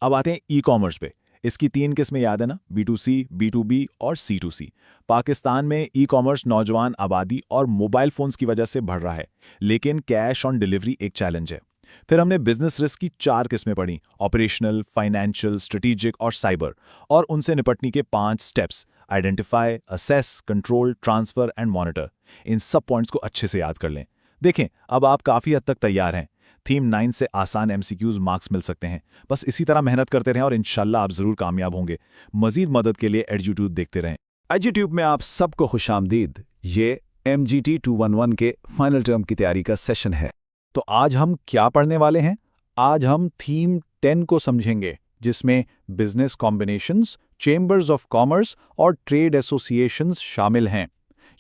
अब आते हैं ई-कॉमर्स पे। इसकी 3 किस्में याद है ना, B2C, B2B और C2C। पाकिस्तान में ई-कॉमर्स नौजवान आबादी और मोबाइल फोन्स की वजह से बढ़ रहा है, लेकिन कैश ऑन डिलीवरी एक चैलेंज है। फिर हमने बिजनेस रिस्क की 4 किस्में पढ़ी, ऑपरेशनल, फाइनेंशियल, स्ट्रेटेजिक और साइबर, और उनसे निपटने के 5 steps, identify, assess, control, transfer and monitor. इन सब पॉइंट्स को अच्छे से याद कर लें। देखें, अब आप काफ़ी हद तक तैयार हैं। थीम 9 से आसान MCQs मार्क्स मिल सकते हैं। बस इसी तरह मेहनत करते रहें और इंशाल्लाह आप ज़रूर कामयाब होंगे। मज़ीद मदद के लिए एडयूट्यूब देखते रहें। एडयूट्यूब में आप सबको खुशामदीद। ये MGT211 के फाइनल टर्म की तैयारी का सेशन है। तो आज हम क्या पढ़ने वाले हैं? आज हम थीम 10 को समझेंगे, जिसमें business combinations, chambers of commerce और ट्रेड एसोसिएशंस शामिल हैं।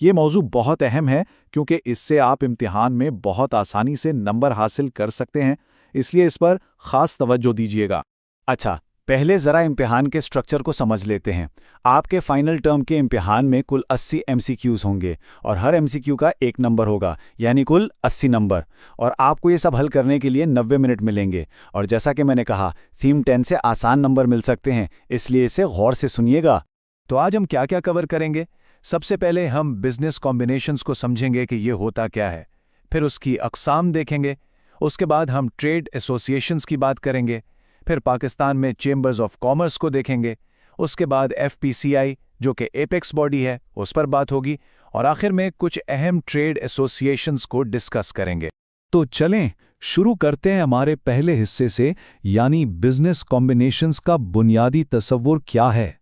ये मौजू बहुत अहम है क्योंकि इससे आप इम्तिहान में बहुत आसानी से नंबर हासिल कर सकते हैं, इसलिए इस पर खास तवज्जो दीजिएगा। अच्छा, पहले ज़रा इम्तिहान के स्ट्रक्चर को समझ लेते हैं। आपके फाइनल टर्म के इम्तिहान में कुल 80 MCQs होंगे और हर MCQ का 1 नंबर होगा, यानी कुल 80 नंबर। और आपको ये सब हल करने के लिए 90 मिनट मिलेंगे। और जैसा कि मैंने कहा, थीम 10 से आसान नंबर मिल सकते हैं, इसलिए इसे गौर से सुनिएगा। तो आज हम क्या क्या कवर करेंगे? सबसे पहले हम बिजनेस कॉम्बिनेशंस को समझेंगे कि ये होता क्या है, फिर उसकी अक़साम देखेंगे। उसके बाद हम ट्रेड एसोसिएशंस की बात करेंगे, फिर पाकिस्तान में चेंबर्स ऑफ कॉमर्स को देखेंगे। उसके बाद FPCI, जो कि एपेक्स बॉडी है, उस पर बात होगी। और आखिर में कुछ अहम ट्रेड एसोसिएशंस को डिस्कस करेंगे। तो चलें, शुरू करते हैं हमारे पहले हिस्से से, यानी बिजनेस कॉम्बिनेशंस का बुनियादी तसव्वुर क्या है।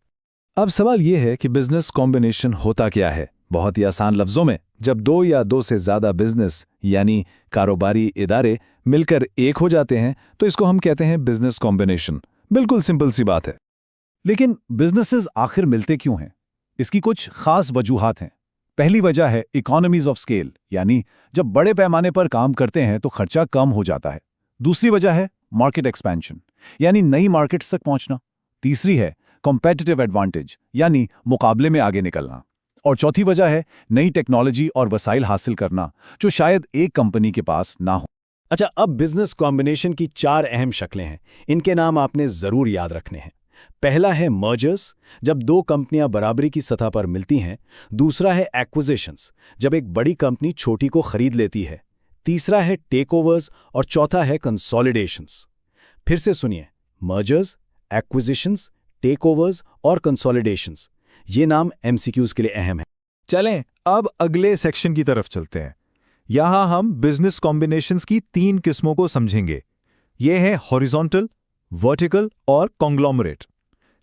अब सवाल यह है कि बिजनेस कॉम्बिनेशन होता क्या है। बहुत ही आसान लफ्जों में, जब 2 या 2 से ज़्यादा बिजनेस यानी कारोबारी इदारे मिलकर एक हो जाते हैं तो इसको हम कहते हैं बिजनेस कॉम्बिनेशन। बिल्कुल सिंपल सी बात है। लेकिन बिजनेसेस आखिर मिलते क्यों हैं? इसकी कुछ खास वजूहात हैं। पहली वजह है इकोनॉमीज ऑफ स्केल, यानी जब बड़े पैमाने पर काम करते हैं तो खर्चा कम हो जाता है। दूसरी वजह है मार्केट एक्सपेंशन, यानी नई मार्केट्स तक पहुंचना। तीसरी है कॉम्पिटिटिव एडवांटेज, यानी मुकाबले में आगे निकलना। और चौथी वजह है नई टेक्नोलॉजी और वसाइल हासिल करना, जो शायद एक कंपनी के पास ना हो। अच्छा, अब बिजनेस कॉम्बिनेशन की 4 अहम शक्लें हैं। इनके नाम आपने जरूर याद रखने हैं। पहला है मर्जर्स, जब 2 कंपनियां बराबरी की सतह पर मिलती हैं। दूसरा है एक्विजिशंस, जब एक बड़ी कंपनी छोटी को खरीद लेती है। तीसरा है टेकओवर्स और चौथा है कंसोलिडेशंस। फिर से सुनिए, मर्जर्स, एक्विजिशंस, टेकओवर्स और कंसोलिडेशंस। ये नाम एमसीक्यूज के लिए अहम है। चलें अब अगले सेक्शन की तरफ चलते हैं। यहां हम बिजनेस कॉम्बिनेशंस की 3 किस्मों को समझेंगे। ये है हॉरिजॉन्टल, वर्टिकल और कॉन्ग्लोमरेट।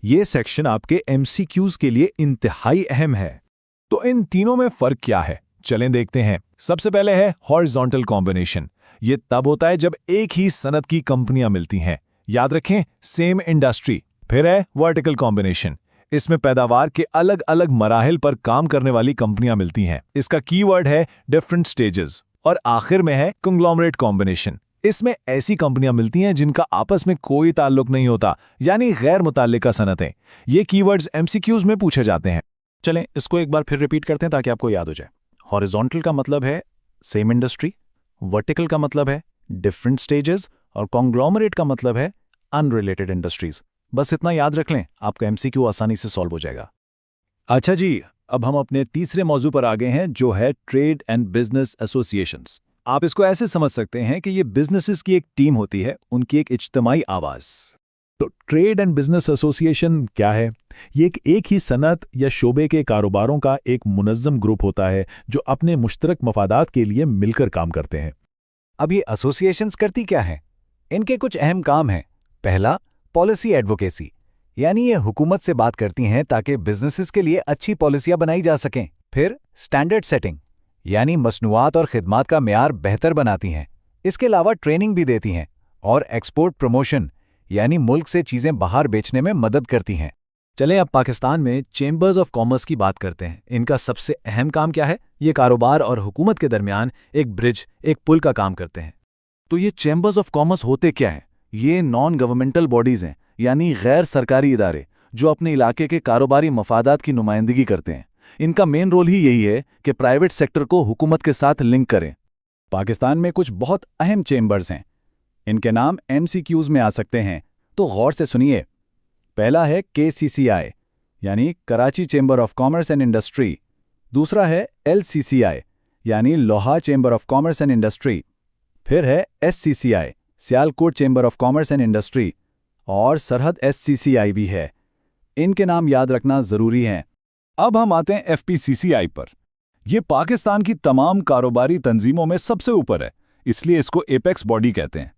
ये सेक्शन आपके एमसीक्यूज के लिए इंतहाई अहम है। तो इन तीनों में फर्क क्या है, चलें देखते हैं। सबसे पहले है हॉरिजॉन्टल कॉम्बिनेशन। ये तब होता है जब एक ही सनत की कंपनियां मिलती हैं, याद रखें सेम इंडस्ट्री। फिर है वर्टिकल कॉम्बिनेशन। इसमें पैदावार के अलग अलग मराहिल पर काम करने वाली कंपनियां मिलती हैं। इसका कीवर्ड है डिफरेंट स्टेजेस। और आखिर में है कंग्लोमरेट कॉम्बिनेशन। इसमें ऐसी कंपनियां मिलती हैं जिनका आपस में कोई ताल्लुक नहीं होता, यानी गैर मुताल्लिका सनतें। ये कीवर्ड्स एमसीक्यूज में पूछे जाते हैं। चलें इसको एक बार फिर रिपीट करते हैं ताकि आपको याद हो जाए। हॉरिजॉन्टल का मतलब है सेम इंडस्ट्री, वर्टिकल का मतलब है डिफरेंट स्टेजेस और कॉन्ग्लोमरेट का मतलब है अनरिलेटेड इंडस्ट्रीज। बस इतना याद रख लें, आपका एमसीक्यू आसानी से सॉल्व हो जाएगा। अच्छा जी, अब हम अपने तीसरे मौजू पर आ गए हैं, जो है ट्रेड एंड बिजनेस एसोसिएशंस। आप इसको ऐसे समझ सकते हैं कि ये बिजनेसेस की एक टीम होती है, उनकी एक इज्तिमाई आवाज। तो ट्रेड एंड बिजनेस एसोसिएशन क्या है? ये एक ही सनत या शोबे के कारोबारों का एक मुनज़्ज़म ग्रुप होता है जो अपने मुश्तरक मफादात के लिए मिलकर काम करते हैं। अब ये एसोसिएशंस करती क्या हैं? इनके कुछ अहम काम हैं। पहला, पॉलिसी एडवोकेसी, यानी ये हुकूमत से बात करती हैं ताकि बिजनेसेस के लिए अच्छी पॉलिसियां बनाई जा सकें। फिर स्टैंडर्ड सेटिंग, यानी मसनूआत और खिदमात का मेयार बेहतर बनाती हैं। इसके अलावा ट्रेनिंग भी देती हैं। और एक्सपोर्ट प्रमोशन, यानी मुल्क से चीज़ें बाहर बेचने में मदद करती हैं। चलें अब पाकिस्तान में चेंबर्स ऑफ कॉमर्स की बात करते हैं। इनका सबसे अहम काम क्या है? ये कारोबार और हुकूमत के दरमियान एक ब्रिज, एक पुल का काम करते हैं। तो ये चैम्बर्स ऑफ कॉमर्स होते क्या हैं? ये नॉन गवर्नमेंटल बॉडीज़ हैं, यानी गैर सरकारी इदारे जो अपने इलाके के कारोबारी मफादात की नुमाइंदगी करते हैं। इनका मेन रोल ही यही है कि प्राइवेट सेक्टर को हुकूमत के साथ लिंक करें। पाकिस्तान में कुछ बहुत अहम चेंबर्स हैं। इनके नाम एमसीक्यूज में आ सकते हैं, तो गौर से सुनिए। पहला है केसीसीआई, यानी Karachi chamber of commerce and industry. दूसरा है एलसीसीआई, यानी Lahore chamber of commerce and industry. फिर है SCCI, Sialkot chamber of commerce and industry. और सरहद एससीसीआई भी है। इनके नाम याद रखना जरूरी है। अब हम आते हैं एफपीसीसीआई पर। यह पाकिस्तान की तमाम कारोबारी तंजीमों में सबसे ऊपर है, इसलिए इसको एपेक्स बॉडी कहते हैं।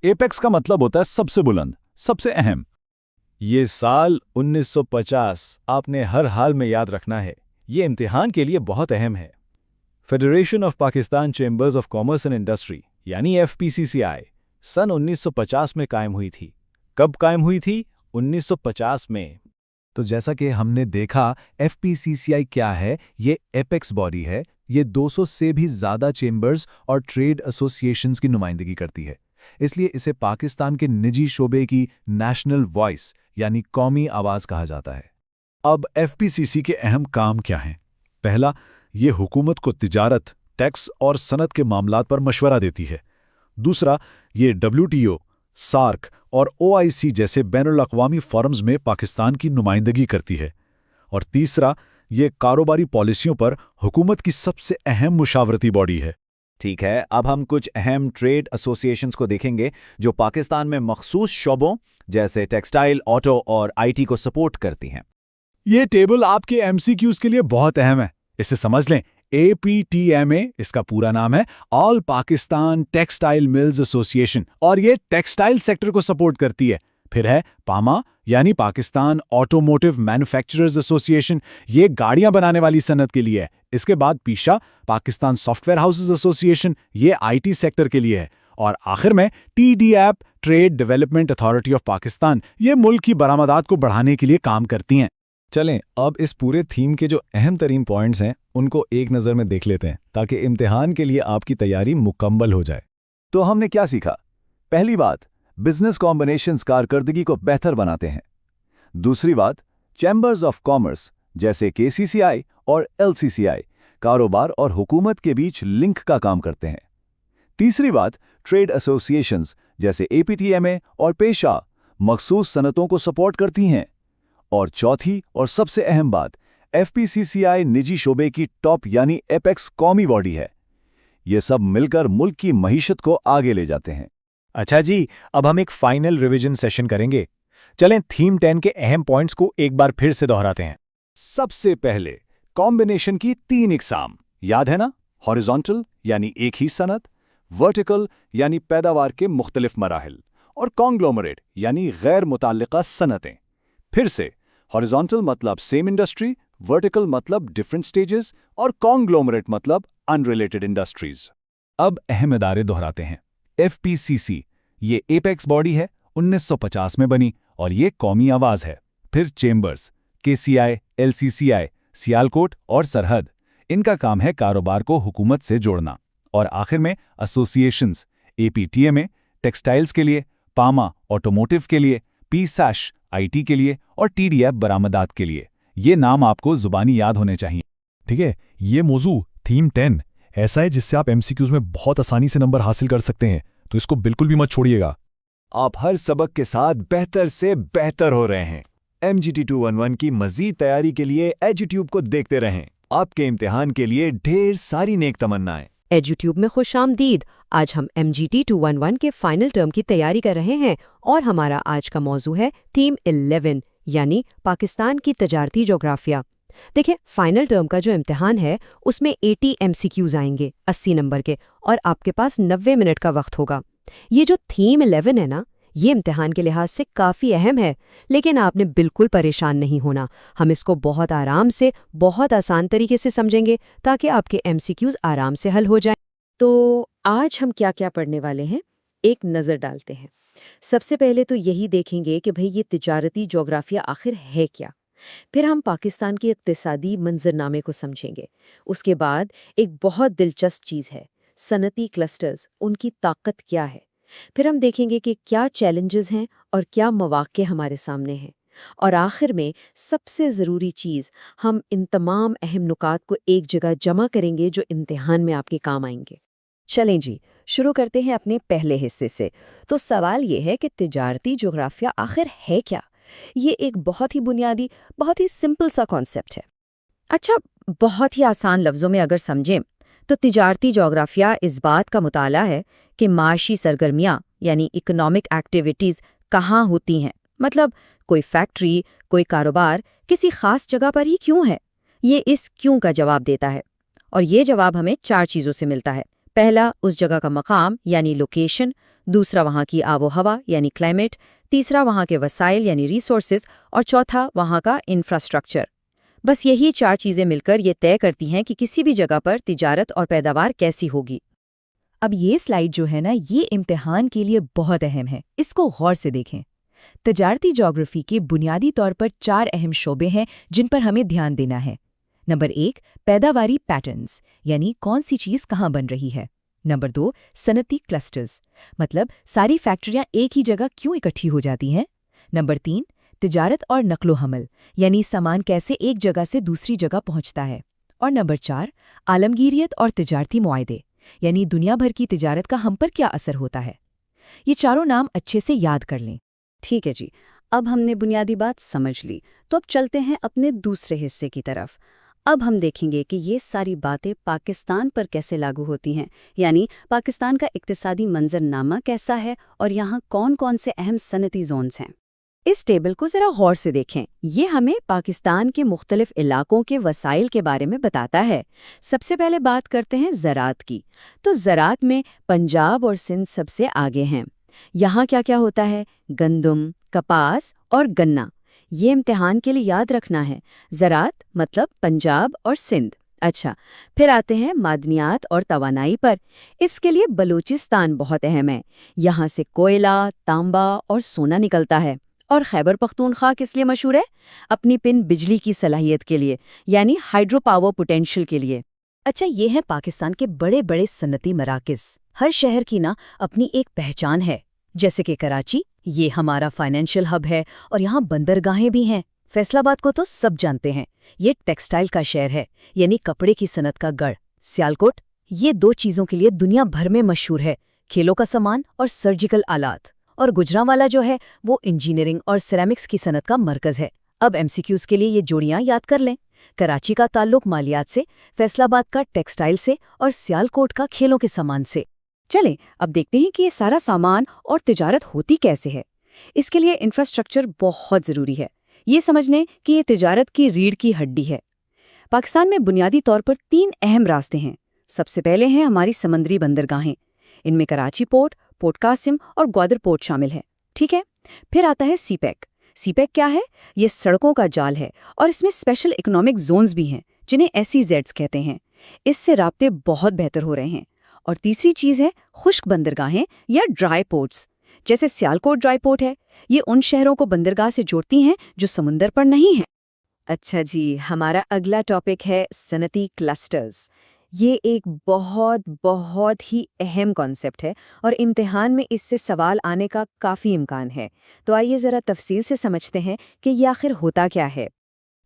एपेक्स का मतलब होता है सबसे बुलंद, सबसे अहम। ये साल 1950 आपने हर हाल में याद रखना है। ये इम्तिहान के लिए बहुत अहम है। Federation of Pakistan chambers of commerce and industry, यानी एफपीसीसीआई, सन 1950 में कायम हुई थी। कब कायम हुई थी? 1950 में। तो जैसा कि हमने देखा, एफपीसीसीआई क्या है? ये एपेक्स बॉडी है। ये 200 से भी ज़्यादा चेंबर्स और ट्रेड एसोसिएशंस की नुमाइंदगी करती है। इसलिए इसे पाकिस्तान के निजी शोबे की नेशनल वॉइस, यानी कौमी आवाज़ कहा जाता है। अब एफपीसीसी के अहम काम क्या हैं? पहला, ये हुकूमत को तिजारत, टैक्स और सनत के मामलात पर मशवरा देती है। दूसरा, ये डब्ल्यूटीओ, सार्क और ओआईसी जैसे बैनुल-अक़वामी फोरम्स में पाकिस्तान की नुमाइंदगी करती है। और तीसरा, ये कारोबारी पॉलिसियों पर हुकूमत की सबसे अहम मुशावरती बॉडी है। ठीक है, अब हम कुछ अहम ट्रेड एसोसिएशंस को देखेंगे जो पाकिस्तान में मखसूस शोबों जैसे टेक्सटाइल, ऑटो और आईटी को सपोर्ट करती हैं। ये टेबल आपके एमसीक्यूज के लिए बहुत अहम है, इसे समझ लें। APTMA इसका पूरा नाम है, all Pakistan textile mills association, और ये टेक्सटाइल सेक्टर को सपोर्ट करती है। फिर है पामा, यानी पाकिस्तान ऑटोमोटिव मैन्युफैक्चरर्स एसोसिएशन, ये गाड़ियां बनाने वाली सनत के लिए है। इसके बाद पीशा, पाकिस्तान सॉफ्टवेयर हाउसेस एसोसिएशन, ये आईटी सेक्टर के लिए है। और आखिर में TDAP, trade development authority of Pakistan, ये मुल्क की बरामदात को बढ़ाने के लिए काम करती हैं। चलें अब इस पूरे थीम के जो अहम तरीन पॉइंट्स हैं उनको एक नज़र में देख लेते हैं ताकि इम्तिहान के लिए आपकी तैयारी मुकम्मल हो जाए। तो हमने क्या सीखा? पहली बात, बिजनेस कॉम्बिनेशंस कारकर्दगी को बेहतर बनाते हैं। दूसरी बात, चैम्बर्स ऑफ कॉमर्स जैसे KCCI और LCCI कारोबार और हुकूमत के बीच लिंक का काम करते हैं। तीसरी बात, ट्रेड एसोसिएशंस जैसे APTMA और पेशा मखसूस सनतों को सपोर्ट करती हैं। और चौथी और सबसे अहम बात, FPCCI निजी शोबे की टॉप यानी एपेक्स कौमी बॉडी है। ये सब मिलकर मुल्क की मईशत को आगे ले जाते हैं। अच्छा जी, अब हम एक फाइनल रिवीजन सेशन करेंगे। चलें थीम 10 के अहम पॉइंट्स को एक बार फिर से दोहराते हैं। सबसे पहले कॉम्बिनेशन की 3 इकसाम याद है ना? हॉरिजॉन्टल यानी एक ही सनत, वर्टिकल यानी पैदावार के मुख्तलिफ मराहिल, और कॉन्ग्लोमरेट यानी गैर मुताल्लिका सनतें। फिर से, हॉरिजॉन्टल मतलब सेम इंडस्ट्री, वर्टिकल मतलब डिफरेंट स्टेजेस और कॉन्ग्लोमरेट मतलब अनरिलेटेड इंडस्ट्रीज। अब अहम इदारे दोहराते हैं। FPCC ये एपेक्स बॉडी है, 1950 में बनी और ये कौमी आवाज है। फिर चेंबर्स, KCI, LCCI, सियालकोट और सरहद, इनका काम है कारोबार को हुकूमत से जोड़ना। और आखिर में एसोसिएशंस, APTMA टेक्सटाइल्स के लिए, पामा ऑटोमोटिव के लिए, PSASH IT के लिए और TDF बरामदात के लिए। ये नाम आपको जुबानी याद होने चाहिए। ठीक है, ये मौजू थीम 10 ऐसा है जिससे आप MCQs में बहुत आसानी से नंबर हासिल कर सकते हैं, तो इसको बिल्कुल भी मत छोड़िएगा। आप हर सबक के साथ बेहतर से बेहतर हो रहे हैं। MGT211 की मजीद तैयारी के लिए एजुट्यूब को देखते रहें। आपके इम्तिहान के लिए ढेर सारी नेक तमन्नाएं। एजुट्यूब में खुशामदीद। आज हम MGT211 के फाइनल टर्म की तैयारी कर रहे हैं और हमारा आज का मौजू है थीम 11 यानी पाकिस्तान की तजारती जोग्राफिया। देखिए, फाइनल टर्म का जो इम्तिहान है उसमें 80 MCQs आएंगे 80 नंबर के, और आपके पास 90 मिनट का वक्त होगा। ये जो थीम 11 है ना, ये इम्तिहान के लिहाज से काफ़ी अहम है, लेकिन आपने बिल्कुल परेशान नहीं होना। हम इसको बहुत आराम से, बहुत आसान तरीके से समझेंगे ताकि आपके MCQs आराम से हल हो जाएं। तो आज हम क्या क्या पढ़ने वाले हैं, एक नज़र डालते हैं। सबसे पहले तो यही देखेंगे कि भाई ये तिजारती जोग्राफिया आखिर है क्या। फिर हम पाकिस्तान के इक्तिसादी मंजरनामे को समझेंगे। उसके बाद एक बहुत दिलचस्प चीज़ है, सनती क्लस्टर्स, उनकी ताकत क्या है। फिर हम देखेंगे कि क्या चैलेंजेस हैं और क्या मौक़े हमारे सामने हैं। और आखिर में सबसे ज़रूरी चीज़, हम इन तमाम अहम नुकात को एक जगह जमा करेंगे जो इम्तिहान में आपके काम आएंगे। चलें जी, शुरू करते हैं अपने पहले हिस्से से। तो सवाल ये है कि तिजारती जोग्राफिया आखिर है क्या। ये एक बहुत ही बुनियादी, बहुत ही सिंपल सा कॉन्सेप्ट है। अच्छा, बहुत ही आसान लफ्ज़ों में अगर समझें तो तिजारती जोग्राफिया इस बात का मुताला है कि माशी सरगर्मियाँ यानी इकोनॉमिक एक्टिविटीज़ कहाँ होती हैं। मतलब कोई फैक्ट्री, कोई कारोबार किसी ख़ास जगह पर ही क्यों है। ये इस क्यों का जवाब देता है, और ये जवाब हमें 4 चीज़ों से मिलता है। पहला, उस जगह का मकाम यानी लोकेशन। दूसरा, वहाँ की आबो हवा यानी क्लाइमेट। तीसरा, वहाँ के वसाइल यानी रिसोर्सेज। और चौथा, वहाँ का इंफ्रास्ट्रक्चर। बस यही 4 चीज़ें मिलकर ये तय करती हैं कि किसी भी जगह पर तिजारत और पैदावार कैसी होगी। अब ये स्लाइड जो है ना, ये इम्तिहान के लिए बहुत अहम है। इसको गौर से देखें। तिजारती ज्योग्राफी के बुनियादी तौर पर 4 अहम शोबे हैं जिन पर हमें ध्यान देना है। नंबर 1, पैदावारी पैटर्न्स यानी कौन सी चीज़ कहाँ बन रही है। नंबर 2, सनती क्लस्टर्स, मतलब सारी फैक्ट्रियाँ एक ही जगह क्यों इकट्ठी हो जाती हैं। नंबर 3, तिजारत और नकलो हमल यानी सामान कैसे एक जगह से दूसरी जगह पहुंचता है। और नंबर 4, आलमगीरियत और तिजारती मुआहदे यानी दुनिया भर की तिजारत का हम पर क्या असर होता है। ये चारों नाम अच्छे से याद कर लें। ठीक है जी, अब हमने बुनियादी बात समझ ली, तो अब चलते हैं अपने दूसरे हिस्से की तरफ। अब हम देखेंगे कि ये सारी बातें पाकिस्तान पर कैसे लागू होती हैं, यानी पाकिस्तान का इक्तिसादी मंजरनामा कैसा है और यहाँ कौन कौन से अहम सनती जोन्स हैं। इस टेबल को ज़रा गौर से देखें। ये हमें पाकिस्तान के मुख्तलिफ इलाकों के वसाइल के बारे में बताता है। सबसे पहले बात करते हैं ज़रात की। तो ज़रात में पंजाब और सिंध सबसे आगे हैं। यहाँ क्या क्या होता है? गंदम, कपास और गन्ना। ये इम्तिहान के लिए याद रखना है। ज़रात मतलब पंजाब और सिंध। अच्छा, फिर आते हैं मादनियात और तवानाई पर। इसके लिए बलूचिस्तान बहुत अहम है। यहाँ से कोयला, तांबा और सोना निकलता है। और खैबर पख्तूनख्वा किस लिए मशहूर है? अपनी पिन बिजली की सलाहियत के लिए, यानी हाइड्रो पावर पोटेंशियल के लिए। अच्छा, ये हैं पाकिस्तान के बड़े बड़े सनती मराकज़। हर शहर की ना अपनी एक पहचान है। जैसे कि कराची, ये हमारा फाइनेंशियल हब है और यहाँ बंदरगाहें भी हैं। फैसलाबाद को तो सब जानते हैं, ये टेक्सटाइल का शहर है, यानी कपड़े की सनत का गढ़। सियालकोट ये दो चीज़ों के लिए दुनिया भर में मशहूर है, खेलों का सामान और सर्जिकल आलात। और गुजरांवाला जो है वो इंजीनियरिंग और सिरेमिक्स की सनत का मरकज़ है। अब MCQs के लिए ये जोड़ियां याद कर लें। कराची का ताल्लुक मालियात से, फैसलाबाद का टेक्सटाइल से और सियालकोट का खेलों के सामान से। चलें अब देखते हैं कि ये सारा सामान और तिजारत होती कैसे है। इसके लिए इंफ्रास्ट्रक्चर बहुत ज़रूरी है। ये समझने कि ये तिजारत की रीढ़ की हड्डी है। पाकिस्तान में बुनियादी तौर पर 3 अहम रास्ते हैं। सबसे पहले हैं हमारी समंदरी बंदरगाहें। इनमें कराची पोर्ट, पोर्ट कासिम और ग्वादर पोर्ट शामिल है। ठीक है, फिर आता है सीपैक। सीपैक क्या है? ये सड़कों का जाल है और इसमें स्पेशल इकोनॉमिक जोन्स भी हैं, जिन्हें SEZs कहते हैं। इससे राब्ते बहुत बेहतर हो रहे हैं। और तीसरी चीज़ है खुश्क बंदरगाहें या ड्राई पोर्ट्स। जैसे सियालकोट ड्राई पोर्ट है, ये उन शहरों को बंदरगाह से जोड़ती हैं जो समुंदर पर नहीं हैं। अच्छा जी, हमारा अगला टॉपिक है सनती क्लस्टर्स। ये एक बहुत ही अहम कॉन्सेप्ट है और इम्तिहान में इससे सवाल आने का काफ़ी इम्कान है। तो आइए ज़रा तफसील से समझते हैं कि ये आखिर होता क्या है।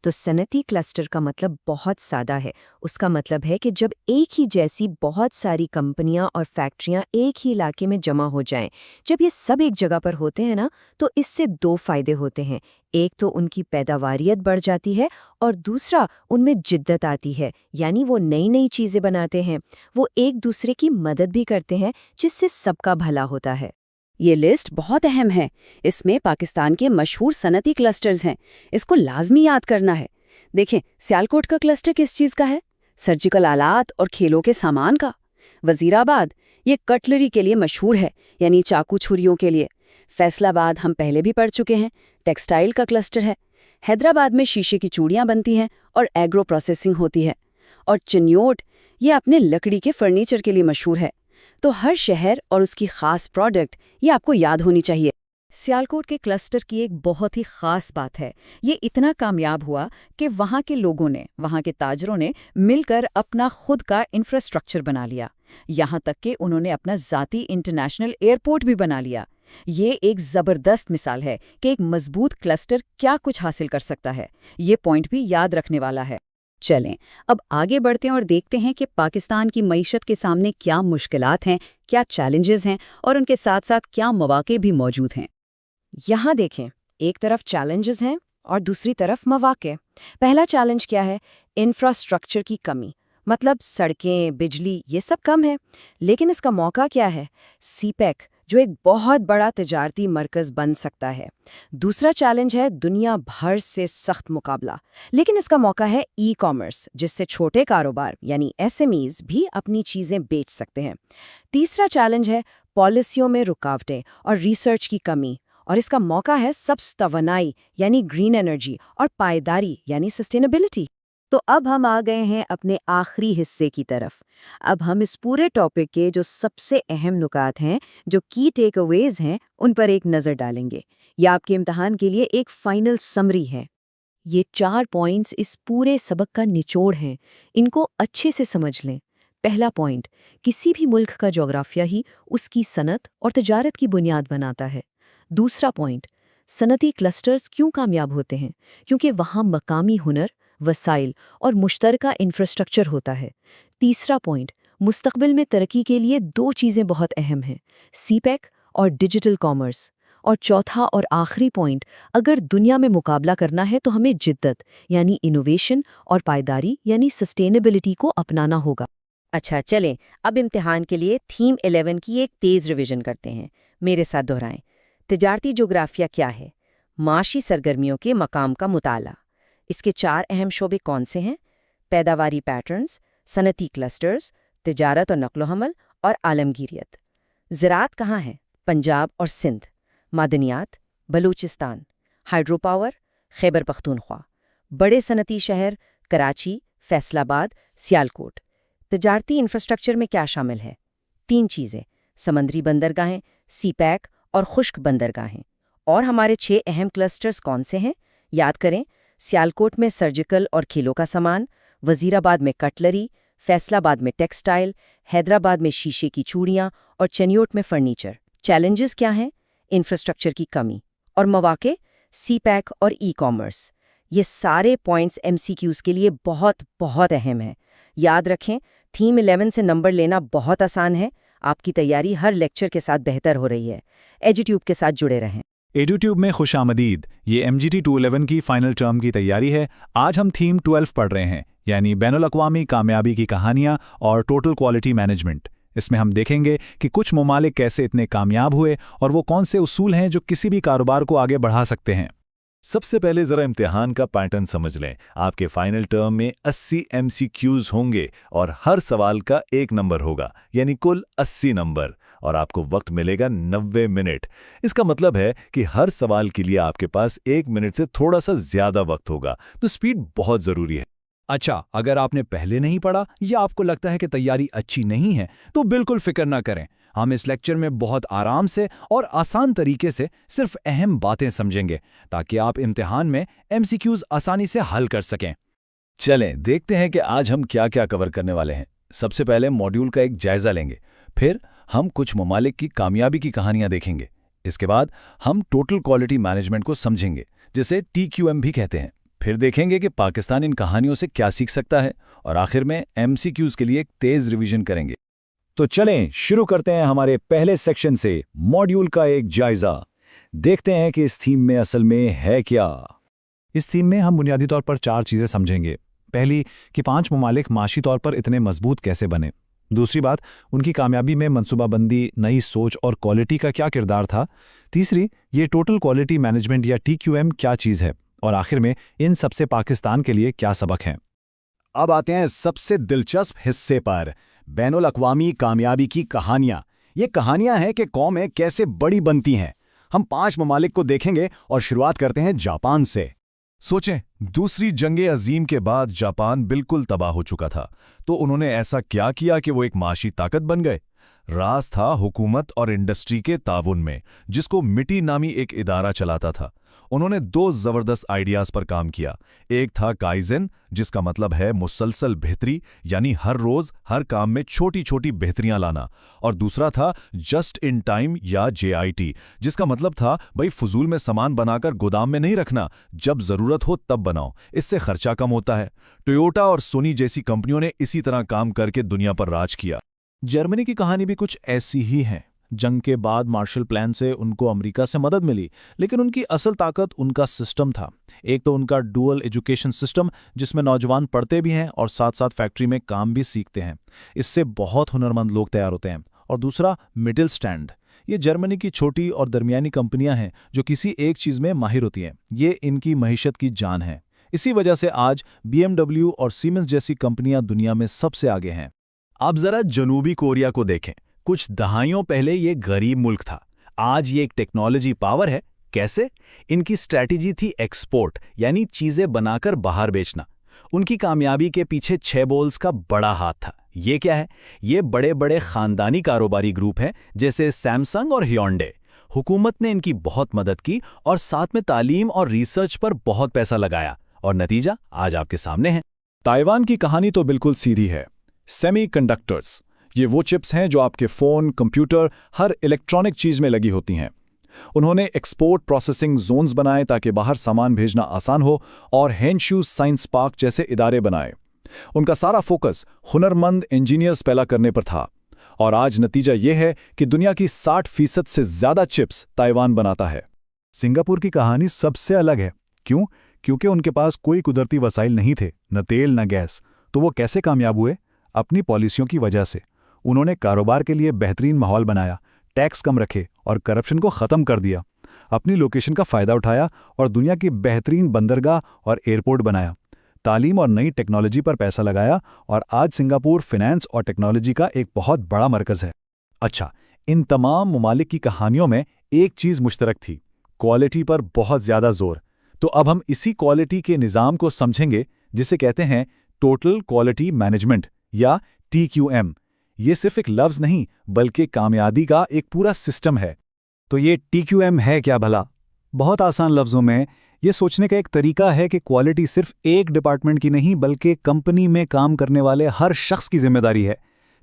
तो सनती क्लस्टर का मतलब बहुत सादा है। उसका मतलब है कि जब एक ही जैसी बहुत सारी कंपनियां और फैक्ट्रियां एक ही इलाके में जमा हो जाएं, जब ये सब एक जगह पर होते हैं ना, तो इससे 2 फायदे होते हैं। एक तो उनकी पैदावारियत बढ़ जाती है और दूसरा उनमें जिद्दत आती है, यानी वो नई नई चीज़ें बनाते हैं, वो एक दूसरे की मदद भी करते हैं, जिससे सबका भला होता है। ये लिस्ट बहुत अहम है। इसमें पाकिस्तान के मशहूर सनती क्लस्टर्स हैं। इसको लाजमी याद करना है। देखें, सियालकोट का क्लस्टर किस चीज़ का है? सर्जिकल आलात और खेलों के सामान का। वजीराबाद ये कटलरी के लिए मशहूर है, यानी चाकू छुरियों के लिए। फैसलाबाद हम पहले भी पढ़ चुके हैं, टेक्सटाइल का क्लस्टर है। हैदराबाद में शीशे की चूड़ियाँ बनती हैं और एग्रो प्रोसेसिंग होती है। और चिन्योट ये अपने लकड़ी के फर्नीचर के लिए मशहूर है। तो हर शहर और उसकी खास प्रोडक्ट ये आपको याद होनी चाहिए। सियालकोट के क्लस्टर की एक बहुत ही खास बात है, ये इतना कामयाब हुआ कि वहाँ के लोगों ने, वहाँ के ताजरों ने मिलकर अपना खुद का इंफ्रास्ट्रक्चर बना लिया। यहाँ तक कि उन्होंने अपना ज़ाती इंटरनेशनल एयरपोर्ट भी बना लिया। ये एक ज़बरदस्त मिसाल है कि एक मजबूत क्लस्टर क्या कुछ हासिल कर सकता है। ये पॉइंट भी याद रखने वाला है। चलें अब आगे बढ़ते हैं और देखते हैं कि पाकिस्तान की मईशत के सामने क्या मुश्किलात हैं, क्या चैलेंजेस हैं और उनके साथ साथ क्या मौके भी मौजूद हैं। यहाँ देखें, एक तरफ चैलेंजेस हैं और दूसरी तरफ मौके। पहला चैलेंज क्या है? इंफ्रास्ट्रक्चर की कमी। मतलब सड़कें, बिजली ये सब कम है। लेकिन इसका मौका क्या है? सीपैक जो एक बहुत बड़ा तिजारती मरकज बन सकता है। दूसरा चैलेंज है दुनिया भर से सख्त मुकाबला। लेकिन इसका मौका है ई-कॉमर्स, जिससे छोटे कारोबार यानी SMEs भी अपनी चीज़ें बेच सकते हैं। तीसरा चैलेंज है पॉलिसियों में रुकावटें और रिसर्च की कमी, और इसका मौका है सब्ज़ तवानाई यानी ग्रीन एनर्जी और पायदारी यानी सस्टेनेबिलिटी। तो अब हम आ गए हैं अपने आखिरी हिस्से की तरफ। अब हम इस पूरे टॉपिक के जो सबसे अहम नुकात हैं, जो की टेकअवेज हैं, उन पर एक नज़र डालेंगे। यह आपके इम्तिहान के लिए एक फाइनल समरी है। ये 4 पॉइंट्स इस पूरे सबक का निचोड़ हैं। इनको अच्छे से समझ लें। पहला पॉइंट, किसी भी मुल्क का जोग्राफिया ही उसकी सनत और तजारत की बुनियाद बनाता है। दूसरा पॉइंट, सनती क्लस्टर्स क्यों कामयाब होते हैं? क्योंकि वहाँ मकामी हुनर, वसाइल और मुश्तरका इंफ्रास्ट्रक्चर होता है। तीसरा पॉइंट, मुस्तकबिल में तरक्की के लिए 2 चीज़ें बहुत अहम हैं, सीपैक और डिजिटल कॉमर्स। और चौथा और आखिरी पॉइंट, अगर दुनिया में मुकाबला करना है तो हमें जिद्दत यानी इनोवेशन और पायदारी यानी सस्टेनेबिलिटी को अपनाना होगा। अच्छा चलें, अब इम्तिहान के लिए थीम 11 की एक तेज़ रिवीजन करते हैं। मेरे साथ दोहराएं। तिजारती जोग्राफिया क्या है? माशी सरगर्मियों के मकाम का मुताला। इसके 4 अहम शोबे कौन से हैं? पैदावारी पैटर्न्स, सनती क्लस्टर्स, तिजारत और नक्लो-हमल और आलमगीरियत। ज़राअत कहाँ है? पंजाब और सिंध। मादनियात, बलूचिस्तान। Hydro power, Khyber Pakhtunkhwa. बड़े सनती शहर, कराची, फैसलाबाद, सियालकोट। तिजारती इंफ्रास्ट्रक्चर में क्या शामिल है? 3 चीज़ें, समंदरी बंदरगाहें, सीपैक और खुश्क बंदरगाहें। और हमारे 6 अहम क्लस्टर्स कौन से हैं? याद करें, सियालकोट में सर्जिकल और खेलों का सामान, वजीराबाद में कटलरी, फैसलाबाद में टेक्सटाइल, हैदराबाद में शीशे की चूड़ियाँ और चनियोट में फर्नीचर। चैलेंजेस क्या हैं? इंफ्रास्ट्रक्चर की कमी। और मौके, सीपैक और ई-कॉमर्स। ये सारे पॉइंट्स MCQs के लिए बहुत बहुत अहम हैं। याद रखें, थीम 11 से नंबर लेना बहुत आसान है। आपकी तैयारी हर लेक्चर के साथ बेहतर हो रही है। एजुट्यूब के साथ जुड़े रहें। एडुट्यूब में खुशामदीद। ये MGT211 की फाइनल टर्म की तैयारी है। आज हम थीम 12 पढ़ रहे हैं, यानी बैनुल-अक़वामी कामयाबी की कहानियां और टोटल क्वालिटी मैनेजमेंट। इसमें हम देखेंगे कि कुछ ममालिक कैसे इतने कामयाब हुए और वो कौन से उसूल हैं जो किसी भी कारोबार को आगे बढ़ा सकते हैं। सबसे पहले जरा इम्तिहान का पैटर्न समझ लें। आपके फाइनल टर्म में 80 MCQs होंगे और हर सवाल का 1 नंबर होगा, यानी कुल 80 नंबर, और आपको वक्त मिलेगा 90 मिनट। इसका मतलब है कि हर सवाल के लिए आपके पास 1 मिनट से थोड़ा सा ज्यादा वक्त होगा, तो स्पीड बहुत जरूरी है। अच्छा, अगर आपने पहले नहीं पढ़ा या आपको लगता है कि तैयारी अच्छी नहीं है, तो बिल्कुल फिक्र ना करें। हम इस लेक्चर में बहुत आराम से और आसान तरीके से सिर्फ अहम बातें समझेंगे, ताकि आप इम्तिहान में MCQs आसानी से हल कर सकें। चलें देखते हैं कि आज हम क्या क्या कवर करने वाले हैं। सबसे पहले मॉड्यूल का एक जायजा लेंगे, फिर हम कुछ ममालिक की कामयाबी की कहानियां देखेंगे। इसके बाद हम टोटल क्वालिटी मैनेजमेंट को समझेंगे, जिसे TQM भी कहते हैं। फिर देखेंगे कि पाकिस्तान इन कहानियों से क्या सीख सकता है, और आखिर में MCQs के लिए एक तेज रिवीजन करेंगे। तो चलें शुरू करते हैं हमारे पहले सेक्शन से, मॉड्यूल का एक जायजा। देखते हैं कि इस थीम में असल में है क्या। इस थीम में हम बुनियादी तौर पर 4 चीज़ें समझेंगे। पहली, कि 5 ममालिक माशी तौर पर इतने मजबूत कैसे बने। दूसरी बात, उनकी कामयाबी में मनसूबाबंदी, नई सोच और क्वालिटी का क्या किरदार था। तीसरी, ये टोटल क्वालिटी मैनेजमेंट या TQM क्या चीज़ है। और आखिर में इन सबसे पाकिस्तान के लिए क्या सबक हैं। अब आते हैं सबसे दिलचस्प हिस्से पर, बैनुल-अक़वामी कामयाबी की कहानियां। ये कहानियां हैं कि कौमें कैसे बड़ी बनती हैं। हम 5 ममालिक को देखेंगे और शुरुआत करते हैं जापान से। सोचें, दूसरी जंगे अजीम के बाद जापान बिल्कुल तबाह हो चुका था, तो उन्होंने ऐसा क्या किया कि वो एक माशी ताकत बन गए। राज था हुकूमत और इंडस्ट्री के ताउन में, जिसको मिटी नामी एक इदारा चलाता था। उन्होंने 2 जबरदस्त आइडियाज पर काम किया। एक था काइज़ेन, जिसका मतलब है मुसलसल बेहतरी, यानी हर रोज हर काम में छोटी छोटी बेहतरियां लाना। और दूसरा था जस्ट इन टाइम या JIT, जिसका मतलब था भाई फजूल में सामान बनाकर गोदाम में नहीं रखना, जब जरूरत हो तब बनाओ, इससे खर्चा कम होता है। टोयोटा और सोनी जैसी कंपनियों ने इसी तरह काम करके दुनिया पर राज किया। जर्मनी की कहानी भी कुछ ऐसी ही है। जंग के बाद मार्शल प्लान से उनको अमेरिका से मदद मिली, लेकिन उनकी असल ताकत उनका सिस्टम था। एक तो उनका डुअल एजुकेशन सिस्टम, जिसमें नौजवान पढ़ते भी हैं और साथ साथ फैक्ट्री में काम भी सीखते हैं। इससे बहुत हुनरमंद लोग तैयार होते हैं। और दूसरा मिडिल स्टैंड। ये जर्मनी की छोटी और दरमियानी कंपनियां हैं जो किसी एक चीज़ में माहिर होती हैं। ये इनकी मईशत की जान है। इसी वजह से आज BMW और सीमेंस जैसी कंपनियां दुनिया में सबसे आगे हैं। अब जरा जनूबी कोरिया को देखें। कुछ दहाइयों पहले ये गरीब मुल्क था, आज ये एक टेक्नोलॉजी पावर है। कैसे? इनकी स्ट्रैटेजी थी एक्सपोर्ट, यानी चीजें बनाकर बाहर बेचना। उनकी कामयाबी के पीछे 6 बोल्स का बड़ा हाथ था। ये क्या है? ये बड़े बड़े खानदानी कारोबारी ग्रुप हैं, जैसे सैमसंग और हियोंडे। हुकूमत ने इनकी बहुत मदद की और साथ में तालीम और रिसर्च पर बहुत पैसा लगाया, और नतीजा आज आपके सामने है। ताइवान की कहानी तो बिल्कुल सीधी है। सेमीकंडक्टर्स, ये वो चिप्स हैं जो आपके फ़ोन, कंप्यूटर, हर इलेक्ट्रॉनिक चीज़ में लगी होती हैं। उन्होंने एक्सपोर्ट प्रोसेसिंग जोन्स बनाए ताकि बाहर सामान भेजना आसान हो, और हेंशू साइंस पार्क जैसे इदारे बनाए। उनका सारा फोकस हुनरमंद इंजीनियर्स पैदा करने पर था, और आज नतीजा ये है कि दुनिया की 60% से ज़्यादा चिप्स ताइवान बनाता है। सिंगापुर की कहानी सबसे अलग है। क्यों? क्योंकि उनके पास कोई कुदरती वसाइल नहीं थे, न तेल न गैस। तो वो कैसे कामयाब हुए? अपनी पॉलिसियों की वजह से। उन्होंने कारोबार के लिए बेहतरीन माहौल बनाया, टैक्स कम रखे और करप्शन को ख़त्म कर दिया। अपनी लोकेशन का फ़ायदा उठाया और दुनिया की बेहतरीन बंदरगाह और एयरपोर्ट बनाया। तालीम और नई टेक्नोलॉजी पर पैसा लगाया, और आज सिंगापुर फिनेंस और टेक्नोलॉजी का एक बहुत बड़ा मरकज़ है। अच्छा, इन तमाम ममालिक की कहानियों में एक चीज़ मुश्तरक थी, क्वालिटी पर बहुत ज़्यादा जोर। तो अब हम इसी क्वालिटी के निज़ाम को समझेंगे, जिसे कहते हैं टोटल क्वालिटी मैनेजमेंट या TQM। ये सिर्फ एक लफ्ज़ नहीं, बल्कि कामयाबी का एक पूरा सिस्टम है। तो ये TQM है क्या भला? बहुत आसान लफ्ज़ों में ये सोचने का एक तरीका है कि क्वालिटी सिर्फ एक डिपार्टमेंट की नहीं, बल्कि कंपनी में काम करने वाले हर शख्स की जिम्मेदारी है।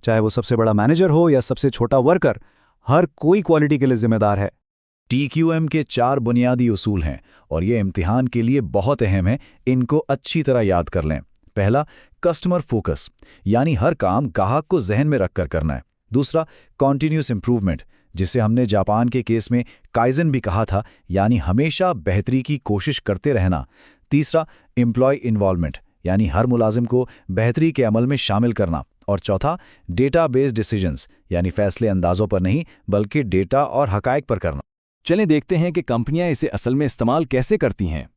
चाहे वो सबसे बड़ा मैनेजर हो या सबसे छोटा वर्कर, हर कोई क्वालिटी के लिए जिम्मेदार है। TQM के 4 बुनियादी उसूल हैं और ये इम्तिहान के लिए बहुत अहम है, इनको अच्छी तरह याद कर लें। पहला, कस्टमर फोकस, यानी हर काम ग्राहक को जहन में रखकर करना है। दूसरा, कॉन्टिन्यूस इंप्रूवमेंट, जिसे हमने जापान के केस में काइजन भी कहा था, यानी हमेशा बेहतरी की कोशिश करते रहना। तीसरा, एम्प्लॉय इन्वॉल्वमेंट, यानी हर मुलाजिम को बेहतरी के अमल में शामिल करना। और चौथा, डेटा बेस्ड डिसीजंस, यानी फैसले अंदाजों पर नहीं बल्कि डेटा और हकायक पर करना। चलें देखते हैं कि कंपनियां इसे असल में इस्तेमाल कैसे करती हैं।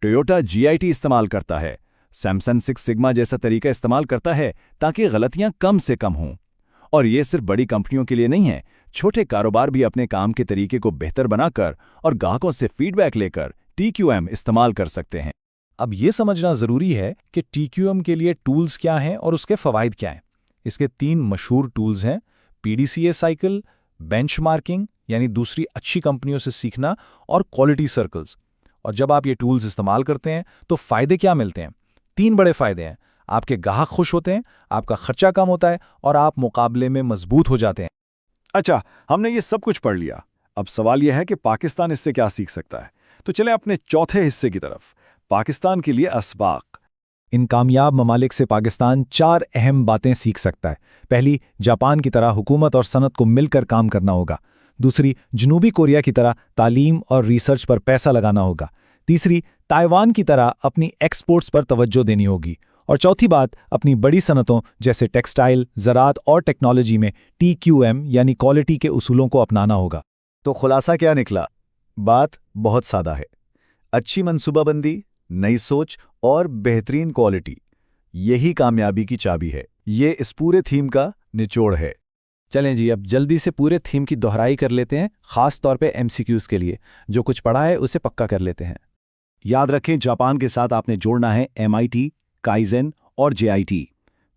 टोयोटा GIT इस्तेमाल करता है, सैमसंग 6 सिग्मा जैसा तरीका इस्तेमाल करता है ताकि गलतियां कम से कम हों। और ये सिर्फ बड़ी कंपनियों के लिए नहीं है, छोटे कारोबार भी अपने काम के तरीके को बेहतर बनाकर और ग्राहकों से फीडबैक लेकर TQM इस्तेमाल कर सकते हैं। अब ये समझना ज़रूरी है कि TQM के लिए टूल्स क्या हैं और उसके फ़वाइद क्या हैं। इसके 3 मशहूर टूल्स हैं: PDCA साइकिल, बेंचमार्किंग यानी दूसरी अच्छी कंपनियों से सीखना, और क्वालिटी सर्कल्स। और जब आप ये टूल्स इस्तेमाल करते हैं तो फ़ायदे क्या मिलते हैं? 3 बड़े फ़ायदे हैं। आपके ग्राहक खुश होते हैं, आपका खर्चा कम होता है और आप मुकाबले में मजबूत हो जाते हैं। अच्छा, हमने ये सब कुछ पढ़ लिया। अब सवाल यह है कि पाकिस्तान इससे क्या सीख सकता है। तो चलें अपने चौथे हिस्से की तरफ, पाकिस्तान के लिए असबाक। इन कामयाब ममालिक से पाकिस्तान 4 अहम बातें सीख सकता है। पहली, जापान की तरह हुकूमत और सनत को मिलकर काम करना होगा। दूसरी, जनूबी कोरिया की तरह तालीम और रिसर्च पर पैसा लगाना होगा। तीसरी, ताइवान की तरह अपनी एक्सपोर्ट्स पर तवज्जो देनी होगी। और चौथी बात, अपनी बड़ी सनतों जैसे टेक्सटाइल, ज़राअत और टेक्नोलॉजी में TQM यानी क्वालिटी के उसूलों को अपनाना होगा। तो खुलासा क्या निकला? बात बहुत सादा है। अच्छी मनसूबाबंदी, नई सोच और बेहतरीन क्वालिटी, यही कामयाबी की चाबी है। ये इस पूरे थीम का निचोड़ है। चलें जी, अब जल्दी से पूरे थीम की दोहराई कर लेते हैं, खास तौर पे MCQs के लिए। जो कुछ पढ़ा है उसे पक्का कर लेते हैं। याद रखें, जापान के साथ आपने जोड़ना है MIT, काइजन और JIT।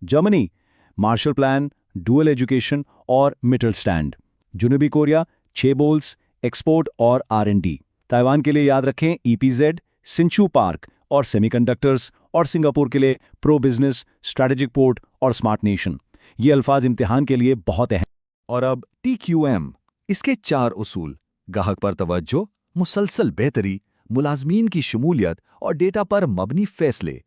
Germany, Marshall plan, dual education और मिडल स्टैंड। जनूबी कोरिया, चेबोल्स, एक्सपोर्ट और R&D। ताइवान के लिए याद रखें EPZ, सिंचू पार्क और सेमीकंडक्टर्स। और सिंगापुर के लिए प्रो बिजनेस, स्ट्रैटेजिक पोर्ट और स्मार्ट नेशन। ये अल्फाज इम्तिहान के लिए बहुत अहम। और अब TQM, इसके 4 उसूल: ग्राहक पर तवज्जो, मुसलसल बेहतरी, मुलाजमीन की शमूलियत और डेटा पर मबनी फैसले।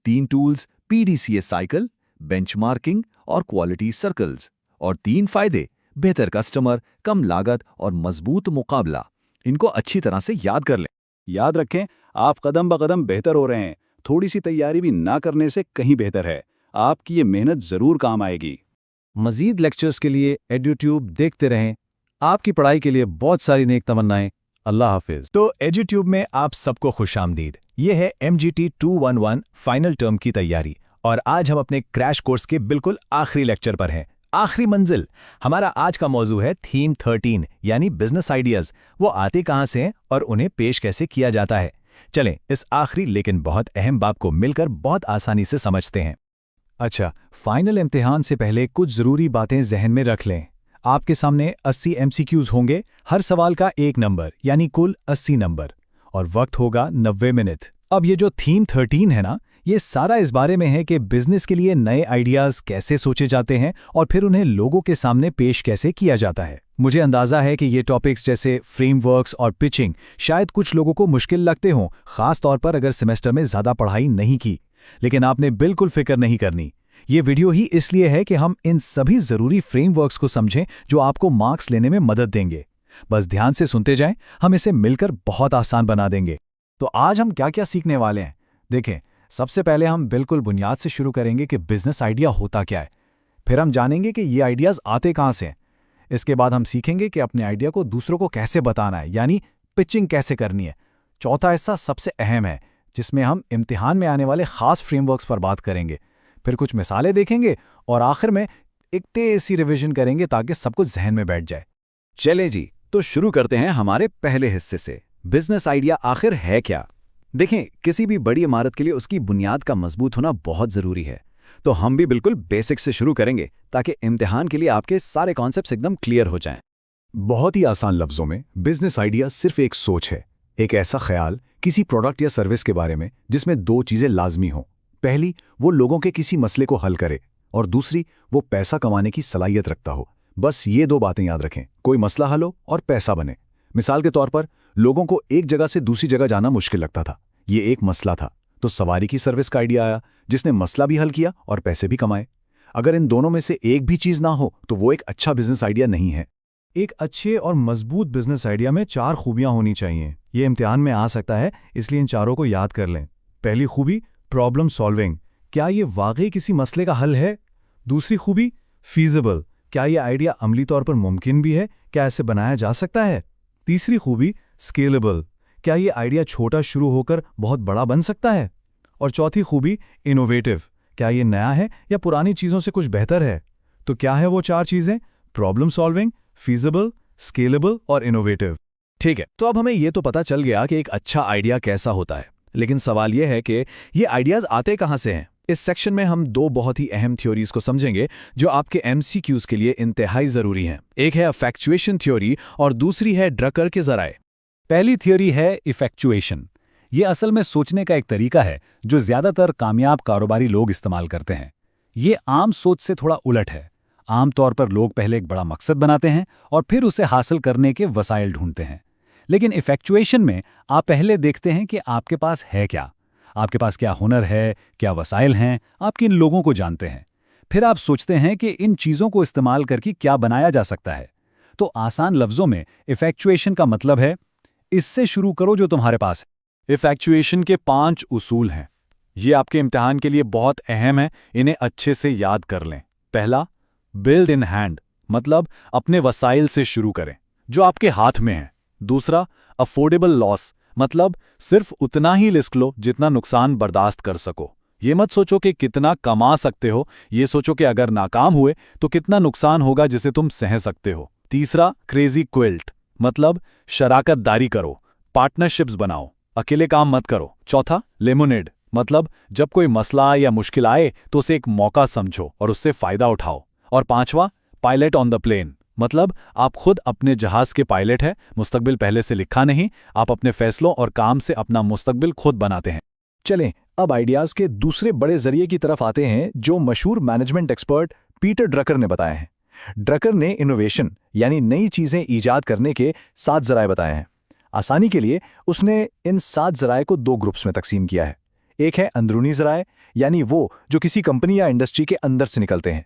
3 टूल्स, PDCA साइकिल, बेंचमार्किंग और क्वालिटी सर्कल्स। और 3 फायदे, बेहतर कस्टमर, कम लागत और मजबूत मुकाबला। इनको अच्छी तरह से याद कर लें। याद रखें, आप कदम ब कदम बेहतर हो रहे हैं। थोड़ी सी तैयारी भी ना करने से कहीं बेहतर है। आपकी ये मेहनत ज़रूर काम आएगी। मज़ीद लेक्चर्स के लिए एड्यूट्यूब देखते रहें। आपकी पढ़ाई के लिए बहुत सारी नेक तमन्नाएं। अल्लाह हाफिज़। तो एड्यूट्यूब में आप सबको खुशामदीद। ये है MGT211 फाइनल टर्म की तैयारी, और आज हम अपने क्रैश कोर्स के बिल्कुल आखिरी लेक्चर पर हैं। आखिरी मंजिल। हमारा आज का मौजू है थीम 13 यानी बिजनेस आइडियाज। वो आते कहां से हैं और उन्हें पेश कैसे किया जाता है। चलें इस आखिरी लेकिन बहुत अहम बात को मिलकर बहुत आसानी से समझते हैं। अच्छा, फाइनल इम्तिहान से पहले कुछ ज़रूरी बातें जहन में रख लें। आपके सामने 80 MCQs होंगे, हर सवाल का 1 नंबर यानी कुल 80 नंबर, और वक्त होगा 90 मिनट। अब ये जो थीम 13 है ना, ये सारा इस बारे में है कि बिजनेस के लिए नए आइडियाज़ कैसे सोचे जाते हैं और फिर उन्हें लोगों के सामने पेश कैसे किया जाता है। मुझे अंदाज़ा है कि ये टॉपिक्स जैसे फ्रेमवर्क्स और पिचिंग शायद कुछ लोगों को मुश्किल लगते हों, खास तौर पर अगर सेमेस्टर में ज़्यादा पढ़ाई नहीं की। लेकिन आपने बिल्कुल फिक्र नहीं करनी। ये वीडियो ही इसलिए है कि हम इन सभी ज़रूरी फ्रेमवर्क्स को समझें जो आपको मार्क्स लेने में मदद देंगे। बस ध्यान से सुनते जाएं, हम इसे मिलकर बहुत आसान बना देंगे। तो आज हम क्या क्या सीखने वाले हैं? देखें, सबसे पहले हम बिल्कुल बुनियाद से शुरू करेंगे कि बिजनेस आइडिया होता क्या है। फिर हम जानेंगे कि ये आइडियाज़ आते कहाँ से हैं। इसके बाद हम सीखेंगे कि अपने आइडिया को दूसरों को कैसे बताना है, यानी पिचिंग कैसे करनी है। चौथा हिस्सा सबसे अहम है, जिसमें हम इम्तिहान में आने वाले खास फ्रेमवर्क्स पर बात करेंगे। फिर कुछ मिसालें देखेंगे और आखिर में एक तेज सी रिविजन करेंगे ताकि सब कुछ जहन में बैठ जाए। चले जी, तो शुरू करते हैं हमारे पहले हिस्से से। बिजनेस आइडिया आखिर है क्या? देखें, किसी भी बड़ी इमारत के लिए उसकी बुनियाद का मजबूत होना बहुत ज़रूरी है। तो हम भी बिल्कुल बेसिक से शुरू करेंगे ताकि इम्तिहान के लिए आपके सारे कॉन्सेप्ट्स एकदम क्लियर हो जाएं। बहुत ही आसान लफ्ज़ों में, बिजनेस आइडिया सिर्फ एक सोच है, एक ऐसा ख्याल किसी प्रोडक्ट या सर्विस के बारे में जिसमें 2 चीज़ें लाजमी हों। पहली, वो लोगों के किसी मसले को हल करे, और दूसरी, वो पैसा कमाने की सलाहियत रखता हो। बस ये 2 बातें याद रखें, कोई मसला हल हो और पैसा बने। मिसाल के तौर पर लोगों को एक जगह से दूसरी जगह जाना मुश्किल लगता था, ये एक मसला था, तो सवारी की सर्विस का आइडिया आया जिसने मसला भी हल किया और पैसे भी कमाए। अगर इन दोनों में से एक भी चीज ना हो तो वो एक अच्छा बिजनेस आइडिया नहीं है। एक अच्छे और मजबूत बिजनेस आइडिया में 4 खूबियां होनी चाहिए। ये इम्तिहान में आ सकता है, इसलिए इन चारों को याद कर लें। पहली खूबी प्रॉब्लम सॉल्विंग, क्या ये वाकई किसी मसले का हल है। दूसरी खूबी फीजिबल, क्या ये आइडिया अमली तौर पर मुमकिन भी है, क्या इसे बनाया जा सकता है। तीसरी खूबी स्केलेबल, क्या ये आइडिया छोटा शुरू होकर बहुत बड़ा बन सकता है। और चौथी खूबी इनोवेटिव, क्या ये नया है या पुरानी चीज़ों से कुछ बेहतर है। तो क्या है वो 4 चीज़ें? प्रॉब्लम सॉल्विंग, फीजिबल, स्केलेबल और इनोवेटिव। ठीक है, तो अब हमें ये तो पता चल गया कि एक अच्छा आइडिया कैसा होता है, लेकिन सवाल ये है कि ये आइडियाज आते कहाँ से हैं। इस सेक्शन में हम 2 बहुत ही अहम थ्योरीज को समझेंगे जो आपके MCQs के लिए इंतहाई जरूरी हैं। एक है अफेक्चुएशन थ्योरी और दूसरी है ड्रकर के जराए। पहली थ्योरी है इफेक्चुएशन। ये असल में सोचने का एक तरीका है जो ज्यादातर कामयाब कारोबारी लोग इस्तेमाल करते हैं। ये आम सोच से थोड़ा उलट है। आमतौर पर लोग पहले एक बड़ा मकसद बनाते हैं और फिर उसे हासिल करने के वसाइल ढूंढते हैं। लेकिन इफेक्चुएशन में आप पहले देखते हैं कि आपके पास है क्या, आपके पास क्या हुनर है, क्या वसाइल हैं, आप किन लोगों को जानते हैं। फिर आप सोचते हैं कि इन चीज़ों को इस्तेमाल करके क्या बनाया जा सकता है। तो आसान लफ्ज़ों में इफेक्चुएशन का मतलब है इससे शुरू करो जो तुम्हारे पास है। इफेक्चुएशन के 5 उसूल हैं। ये आपके इम्तिहान के लिए बहुत अहम है, इन्हें अच्छे से याद कर लें। पहला, बिल्ड इन हैंड, मतलब अपने वसाइल से शुरू करें जो आपके हाथ में है। दूसरा, अफोर्डेबल लॉस, मतलब सिर्फ उतना ही रिस्क लो जितना नुकसान बर्दाश्त कर सको। ये मत सोचो कि कितना कमा सकते हो, ये सोचो कि अगर नाकाम हुए तो कितना नुकसान होगा जिसे तुम सह सकते हो। तीसरा, क्रेजी क्विल्ट, मतलब शराकतदारी करो, पार्टनरशिप्स बनाओ, अकेले काम मत करो। चौथा, लेमोनेड, मतलब जब कोई मसला या मुश्किल आए तो उसे एक मौका समझो और उससे फायदा उठाओ। और पांचवा, पायलट ऑन द प्लेन, मतलब आप खुद अपने जहाज के पायलट हैं, मुस्तकबिल पहले से लिखा नहीं, आप अपने फैसलों और काम से अपना मुस्तकबिल खुद बनाते हैं। चलें अब आइडियाज के दूसरे बड़े जरिए की तरफ आते हैं जो मशहूर मैनेजमेंट एक्सपर्ट पीटर ड्रकर ने बताए हैं। ड्रकर ने इनोवेशन यानी नई चीजें ईजाद करने के 7 जराए बताए हैं। आसानी के लिए उसने इन 7 जराए को 2 ग्रुप्स में तकसीम किया है। एक है अंदरूनी जराए, यानी वो जो किसी कंपनी या इंडस्ट्री के अंदर से निकलते हैं,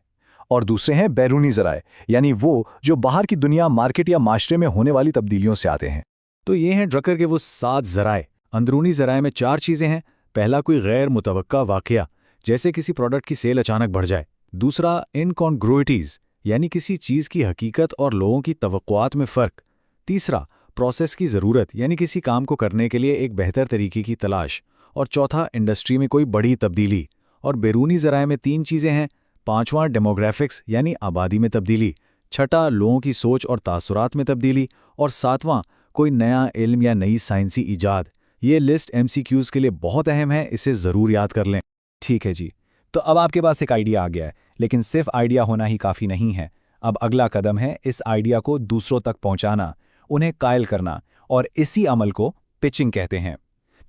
और दूसरे हैं बैरूनी जराए, यानी वो जो बाहर की दुनिया, मार्केट या माशरे में होने वाली तब्दीलियों से आते हैं। तो ये हैं ड्रकर के वो 7 जराए। अंदरूनी जराए में 4 चीज़ें हैं। पहला, कोई गैर मुतवक्का वाक़या, जैसे किसी प्रोडक्ट की सेल अचानक बढ़ जाए। दूसरा, इनकॉन्ग्रुइटीज़, यानी किसी चीज़ की हकीकत और लोगों की तवक्कुआत में फ़र्क। तीसरा, प्रोसेस की ज़रूरत, यानी किसी काम को करने के लिए एक बेहतर तरीके की तलाश। और चौथा, इंडस्ट्री में कोई बड़ी तब्दीली। और बैरूनी ज़राए में 3 चीज़ें हैं। पांचवां, डेमोग्राफिक्स, यानी आबादी में तब्दीली। छठा, लोगों की सोच और तासुरात में तब्दीली। और सातवां, कोई नया इल्म या नई साइंसी ईजाद। ये लिस्ट MCQs के लिए बहुत अहम है, इसे ज़रूर याद कर लें। ठीक है जी, तो अब आपके पास एक आइडिया आ गया है, लेकिन सिर्फ आइडिया होना ही काफ़ी नहीं है। अब अगला कदम है इस आइडिया को दूसरों तक पहुंचाना, उन्हें कायल करना, और इसी अमल को पिचिंग कहते हैं।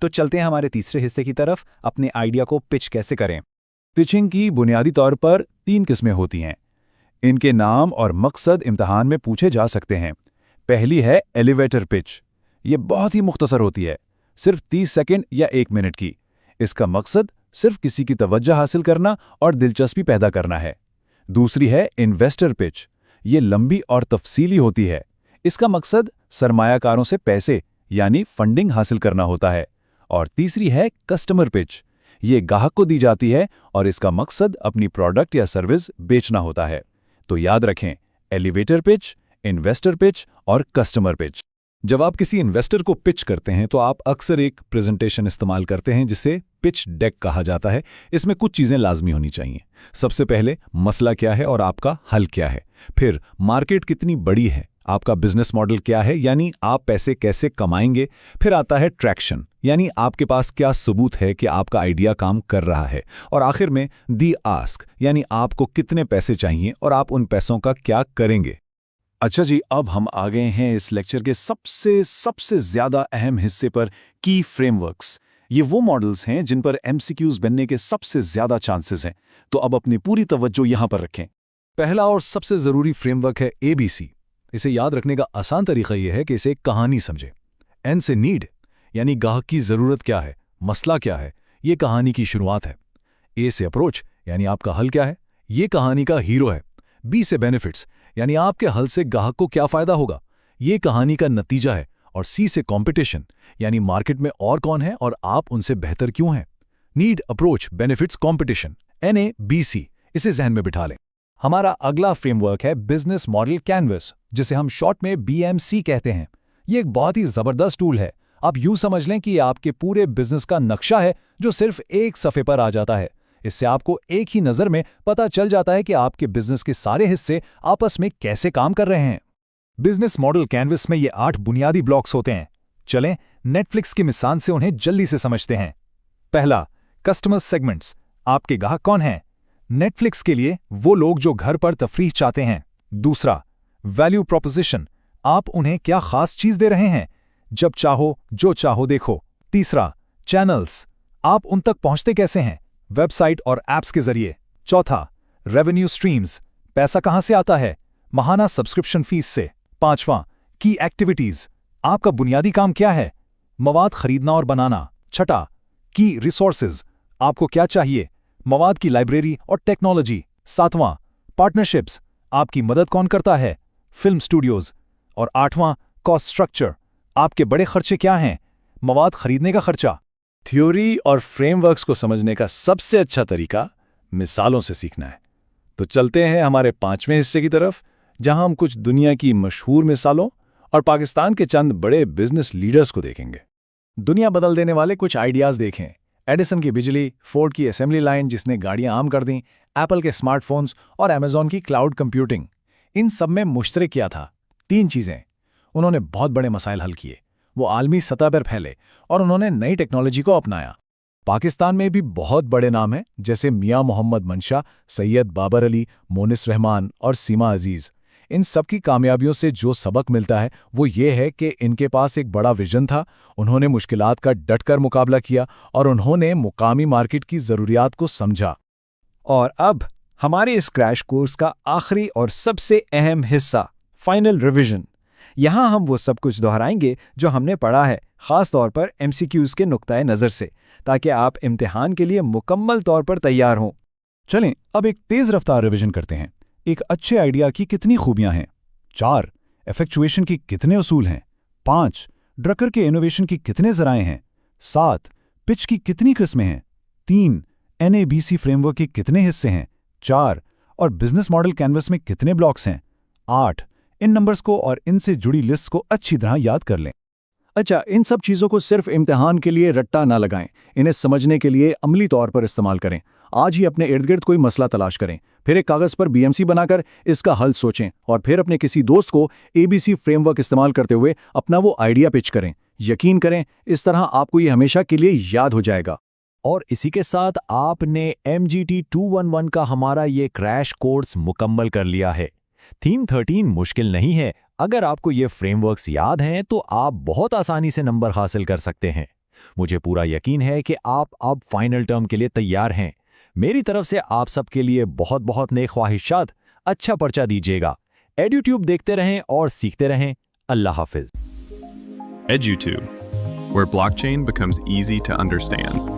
तो चलते हैं हमारे तीसरे हिस्से की तरफ, अपने आइडिया को पिच कैसे करें। पिचिंग की बुनियादी तौर पर 3 किस्में होती हैं। इनके नाम और मकसद इम्तिहान में पूछे जा सकते हैं। पहली है एलिवेटर पिच। ये बहुत ही मुख्तसर होती है, सिर्फ 30 सेकंड या 1 मिनट की। इसका मकसद सिर्फ किसी की तवज्जो हासिल करना और दिलचस्पी पैदा करना है। दूसरी है इन्वेस्टर पिच। ये लंबी और तफसीली होती है। इसका मकसद सरमायाकारों से पैसे यानी फंडिंग हासिल करना होता है। और तीसरी है कस्टमर पिच। ये ग्राहक को दी जाती है और इसका मकसद अपनी प्रोडक्ट या सर्विस बेचना होता है। तो याद रखें, एलिवेटर पिच, इन्वेस्टर पिच और कस्टमर पिच। जब आप किसी इन्वेस्टर को पिच करते हैं तो आप अक्सर एक प्रेजेंटेशन इस्तेमाल करते हैं जिसे पिच डेक कहा जाता है। इसमें कुछ चीज़ें लाजमी होनी चाहिए। सबसे पहले मसला क्या है और आपका हल क्या है। फिर मार्केट कितनी बड़ी है, आपका बिजनेस मॉडल क्या है, यानी आप पैसे कैसे कमाएंगे। फिर आता है ट्रैक्शन, यानी आपके पास क्या सबूत है कि आपका आइडिया काम कर रहा है। और आखिर में दी आस्क, यानी आपको कितने पैसे चाहिए और आप उन पैसों का क्या करेंगे। अच्छा जी, अब हम आ गए हैं इस लेक्चर के सबसे ज्यादा अहम हिस्से पर, की फ्रेमवर्क्स। ये वो मॉडल्स हैं जिन पर MCQs बनने के सबसे ज्यादा चांसेस हैं। तो अब अपनी पूरी तवज्जो यहां पर रखें। पहला और सबसे जरूरी फ्रेमवर्क है ABC। इसे याद रखने का आसान तरीका यह है कि इसे एक कहानी समझे। एन से नीड यानी ग्राहक की ज़रूरत क्या है, मसला क्या है, ये कहानी की शुरुआत है। ए से अप्रोच यानी आपका हल क्या है, ये कहानी का हीरो है। बी से बेनिफिट्स यानी आपके हल से ग्राहक को क्या फ़ायदा होगा, ये कहानी का नतीजा है। और सी से कंपटीशन यानी मार्केट में और कौन है और आप उनसे बेहतर क्यों हैं। Need, approach, benefits, competition, NABC, इसे जहन में बिठा लें। हमारा अगला फ्रेमवर्क है बिजनेस मॉडल कैनवस, जिसे हम शॉर्ट में BMC कहते हैं। ये एक बहुत ही जबरदस्त टूल है। आप यूं समझ लें कि ये आपके पूरे बिजनेस का नक्शा है जो सिर्फ एक सफ़े पर आ जाता है। इससे आपको एक ही नज़र में पता चल जाता है कि आपके बिजनेस के सारे हिस्से आपस में कैसे काम कर रहे हैं। बिजनेस मॉडल कैनवस में ये 8 बुनियादी ब्लॉक्स होते हैं। चलें नेटफ्लिक्स की मिसाल से उन्हें जल्दी से समझते हैं। पहला, कस्टमर सेगमेंट्स, आपके ग्राहक कौन हैं? नेटफ्लिक्स के लिए वो लोग जो घर पर तफरीह चाहते हैं। दूसरा, वैल्यू प्रोपोजिशन, आप उन्हें क्या खास चीज दे रहे हैं, जब चाहो जो चाहो देखो। तीसरा, चैनल्स, आप उन तक पहुंचते कैसे हैं, वेबसाइट और एप्स के जरिए। चौथा, रेवेन्यू स्ट्रीम्स, पैसा कहां से आता है, माहाना सब्सक्रिप्शन फीस से। पांचवां, की एक्टिविटीज, आपका बुनियादी काम क्या है, मवाद खरीदना और बनाना। छठा, की रिसोर्सेज, आपको क्या चाहिए, मवाद की लाइब्रेरी और टेक्नोलॉजी। सातवां, पार्टनरशिप्स, आपकी मदद कौन करता है, फिल्म स्टूडियोज। और आठवां, कॉस्ट स्ट्रक्चर, आपके बड़े खर्चे क्या हैं, मवाद खरीदने का खर्चा। थ्योरी और फ्रेमवर्क्स को समझने का सबसे अच्छा तरीका मिसालों से सीखना है। तो चलते हैं हमारे 5वें हिस्से की तरफ, जहां हम कुछ दुनिया की मशहूर मिसालों और पाकिस्तान के चंद बड़े बिजनेस लीडर्स को देखेंगे। दुनिया बदल देने वाले कुछ आइडियाज देखें। एडिसन की बिजली, फोर्ड की असेंबली लाइन जिसने गाड़ियां आम कर दी, एप्पल के स्मार्टफोन्स और अमेजॉन की क्लाउड कंप्यूटिंग। इन सब में मुश्तरक क्या था? 3 चीजें। उन्होंने बहुत बड़े मसाइल हल किए, वो आलमी सतह पर फैले और उन्होंने नई टेक्नोलॉजी को अपनाया। पाकिस्तान में भी बहुत बड़े नाम हैं, जैसे मियां मोहम्मद मंशा, सैयद बाबर अली, मोनिस रहमान और सीमा अजीज। इन सब की कामयाबियों से जो सबक मिलता है वो ये है कि इनके पास एक बड़ा विजन था, उन्होंने मुश्किलात का डटकर मुकाबला किया और उन्होंने मुकामी मार्केट की ज़रूरियात को समझा। और अब हमारे इस क्रैश कोर्स का आखिरी और सबसे अहम हिस्सा, फाइनल रिवीजन। यहाँ हम वो सब कुछ दोहराएंगे जो हमने पढ़ा है, ख़ास तौर पर MCQs के नुक्ताए नज़र से, ताकि आप इम्तिहान के लिए मुकम्मल तौर पर तैयार हों। चलें अब एक तेज़ रफ्तार रिवीजन करते हैं। एक अच्छे आइडिया की कितनी खूबियां हैं? 4, इफेक्चुएशन की कितने उसूल हैं? 5, ड्रकर के इनोवेशन की कितने ज़राए हैं? 7, पिच की कितनी किस्में हैं? 3, NABC फ्रेमवर्क के कितने हिस्से हैं? 4, और बिजनेस मॉडल कैनवस में कितने ब्लॉक्स हैं? 8, इन नंबर्स को और इनसे जुड़ी लिस्ट को अच्छी तरह याद कर लें। अच्छा, इन सब चीज़ों को सिर्फ इम्तिहान के लिए रट्टा ना लगाएं, इन्हें समझने के लिए अमली तौर पर इस्तेमाल करें। आज ही अपने इर्द गिर्द कोई मसला तलाश करें, फिर एक कागज़ पर BMC बनाकर इसका हल सोचें और फिर अपने किसी दोस्त को ABC फ्रेमवर्क इस्तेमाल करते हुए अपना वो आइडिया पिच करें। यकीन करें, इस तरह आपको ये हमेशा के लिए याद हो जाएगा। और इसी के साथ आपने MGT211 का हमारा ये क्रैश कोर्स मुकम्मल कर लिया है। थीम 13 मुश्किल नहीं है। अगर आपको ये फ्रेमवर्क्स याद हैं तो आप बहुत आसानी से नंबर हासिल कर सकते हैं। मुझे पूरा यकीन है कि आप अब फाइनल टर्म के लिए तैयार हैं। मेरी तरफ से आप सबके लिए बहुत बहुत नेक ख्वाहिशात। अच्छा पर्चा दीजिएगा। एड्यूट्यूब देखते रहें और सीखते रहें। अल्लाह हाफिज। EduTube, where blockchain becomes easy to understand.